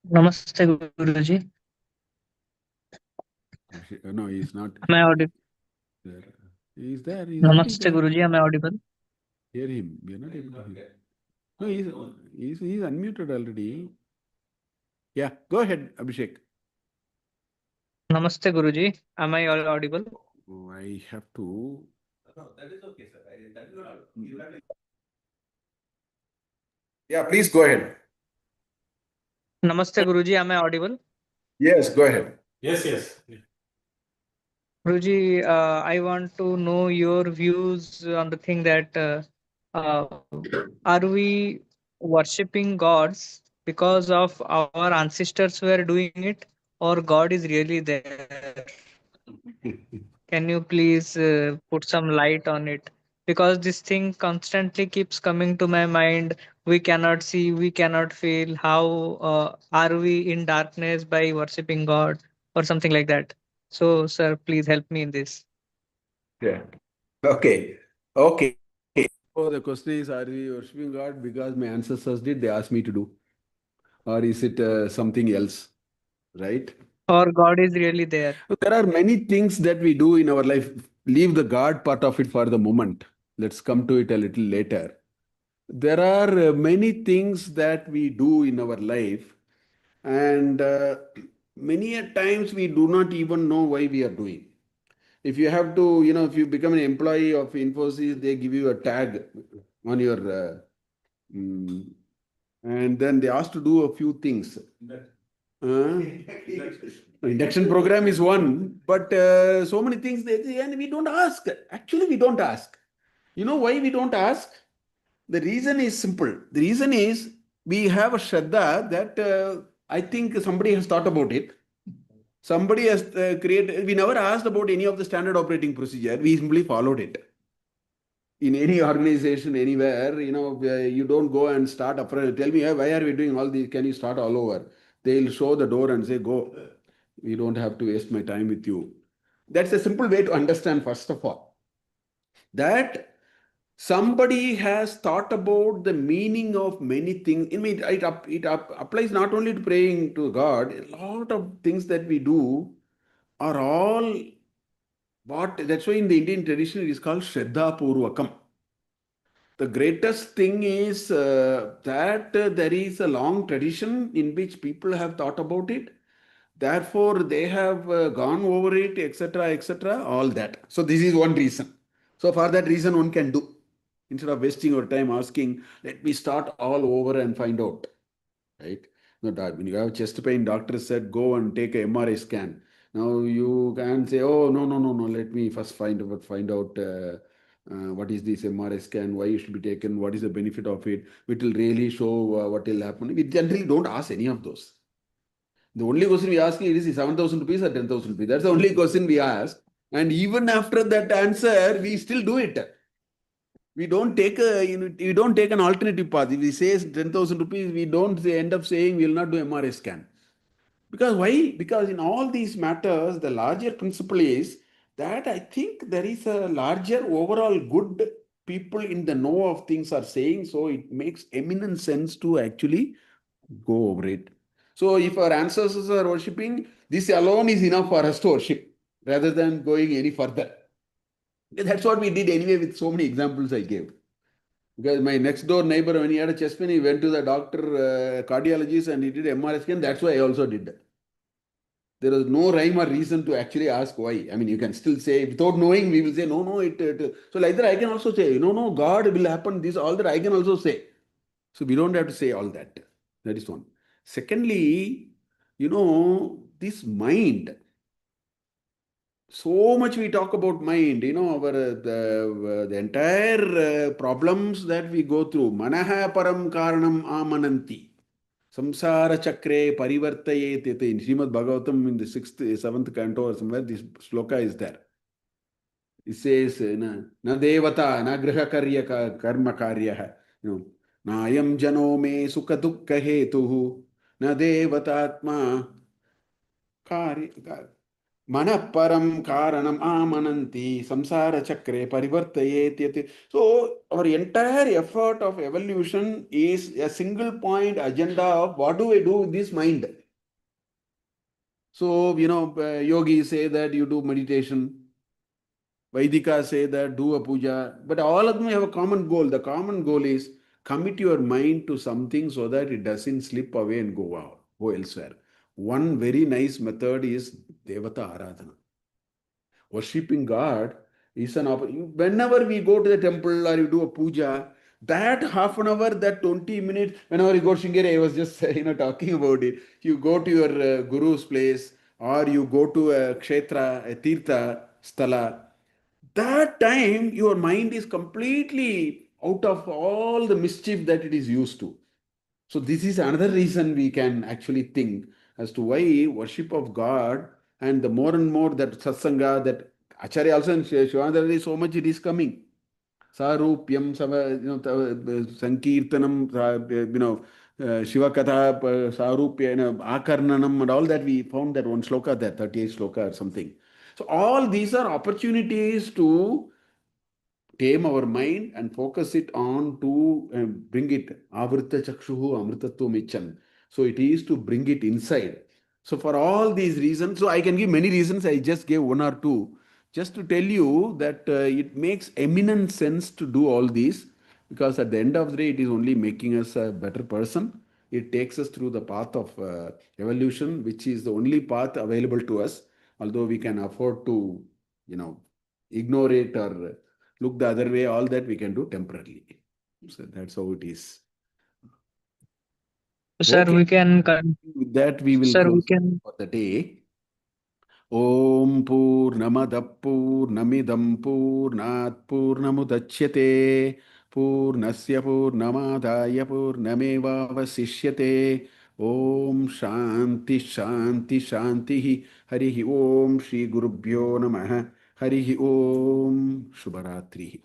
Namaste, Guruji. No, he's not. Am I audible? He's there. Namaste, Guruji. Am I audible? Hear him. We are not able to hear. No, he's unmuted already. Yeah, go ahead, Abhishek. Namaste, Guruji. Am I audible? Oh, I have to. No, that is okay, sir. Yeah, please go ahead. Namaste, Guruji. Am I audible? Yes, go ahead. Yes, yes. Guruji, I want to know your views on the thing that are we worshipping gods because of our ancestors were doing it, or God is really there? Can you please put some light on it? Because this thing constantly keeps coming to my mind. We cannot see, we cannot feel. How are we in darkness by worshipping God or something like that? So, sir, please help me in this. Yeah. Okay. Okay. So the question is, are we worshiping God because my ancestors did, they asked me to do? Or is it something else? Right? Or God is really there. There are many things that we do in our life. Leave the God part of it for the moment. Let's come to it a little later. There are many things that we do in our life, and many a times we do not even know why we are doing. If you have to, if you become an employee of Infosys, they give you a tag on your, mm, and then they ask to do a few things. Uh, induction program is one, but so many things they say, and we don't ask. Actually, we don't ask. You know why we don't ask? The reason is simple. The reason is we have a shraddha that I think somebody has thought about it. Somebody has created. We never asked about any of the standard operating procedure. We simply followed it. In any organization, anywhere, you don't go and start up. Tell me, "Hey, why are we doing all this? Can you start all over?" They'll show the door and say, "Go. We don't have to waste my time with you." That's a simple way to understand, first of all, that somebody has thought about the meaning of many things. I mean, applies not only to praying to God, a lot of things that we do are all what, that's why in the Indian tradition it is called Shraddha Purvakam. The greatest thing is that there is a long tradition in which people have thought about it. Therefore, they have gone over it, etc., etc., all that. So, this is one reason. So, for that reason, one can do. Instead of wasting your time asking, let me start all over and find out. Right? No, when you have chest pain, doctor said, go and take a MRI scan. Now you can say, oh, no, no, no, no, let me first find out what is this MRI scan, why it should be taken, what is the benefit of it, which will really show what will happen. We generally don't ask any of those. The only question we ask is 7,000 rupees or 10,000 rupees. That's the only question we ask. And even after that answer, we still do it. We don't take we don't take an alternative path. If we say 10,000 rupees, we don't end up saying we will not do MRI scan. Because why? Because in all these matters, the larger principle is that I think there is a larger overall good people in the know of things are saying, so it makes eminent sense to actually go over it. So if our ancestors are worshipping, this alone is enough for us to worship rather than going any further. That's what we did anyway with so many examples I gave. Because my next door neighbor, when he had a chest pain, he went to the doctor, cardiologist, and he did MRI scan. That's why I also did. There is no rhyme or reason to actually ask why. I mean, you can still say, without knowing, we will say, no, no, so like that, I can also say, no, no, God will happen, this, all that, I can also say. So we don't have to say all that. That is one. Secondly, this mind, so much we talk about mind, our the entire problems that we go through. Manaha param karanam amananti. Samsara chakre parivartayet. In Srimad Bhagavatam in the sixth, seventh canto or somewhere, this sloka is there. It says, na devata, na griha karma karya. Na ayam jano me sukha dukkha hetuhu, na devatatma karya. Manaparam karanam amananti samsara chakre parivartayet. So our entire effort of evolution is a single point agenda of what do I do with this mind. So, yogis say that you do meditation. Vaidika say that do a puja. But all of them have a common goal. The common goal is commit your mind to something so that it doesn't slip away and go out, go elsewhere. One very nice method is Devata Aradhana. Worshipping God is whenever we go to the temple or you do a puja, That half an hour, that 20 minutes, whenever you go Shingeri, I was just talking about it. You go to your guru's place, or you go to a kshetra, a tirtha sthala. That time your mind is completely out of all the mischief that it is used to. So this is another reason we can actually think as to why worship of God, and the more and more that satsanga, that Acharya also in Shivananda, so much it is coming. Sarupyam, Sankirtanam, Shiva Katha, Sarupya, Akarnanam, and all that, we found that one sloka there, 38 sloka or something. So all these are opportunities to tame our mind and focus it on to bring it avrita chakshuhu amritatvam ichan. So it is to bring it inside. So for all these reasons, so I can give many reasons, I just gave one or two just to tell you that it makes eminent sense to do all these, because at the end of the day it is only making us a better person. It takes us through the path of evolution, which is the only path available to us, although we can afford to you know ignore it or look the other way. All that we can do temporarily. So that's how it is. Sir, Okay. we can With that, we will sir, we close can. for the day. Om Purnamada Purnamidam Purnat Purnamudachyate Purnasya Purnamadaya Purnameva Vasishyate. Om Shanti Shanti Shanti Harihi Om Shri Gurubhyo Namaha Harihi Om Shubharatri.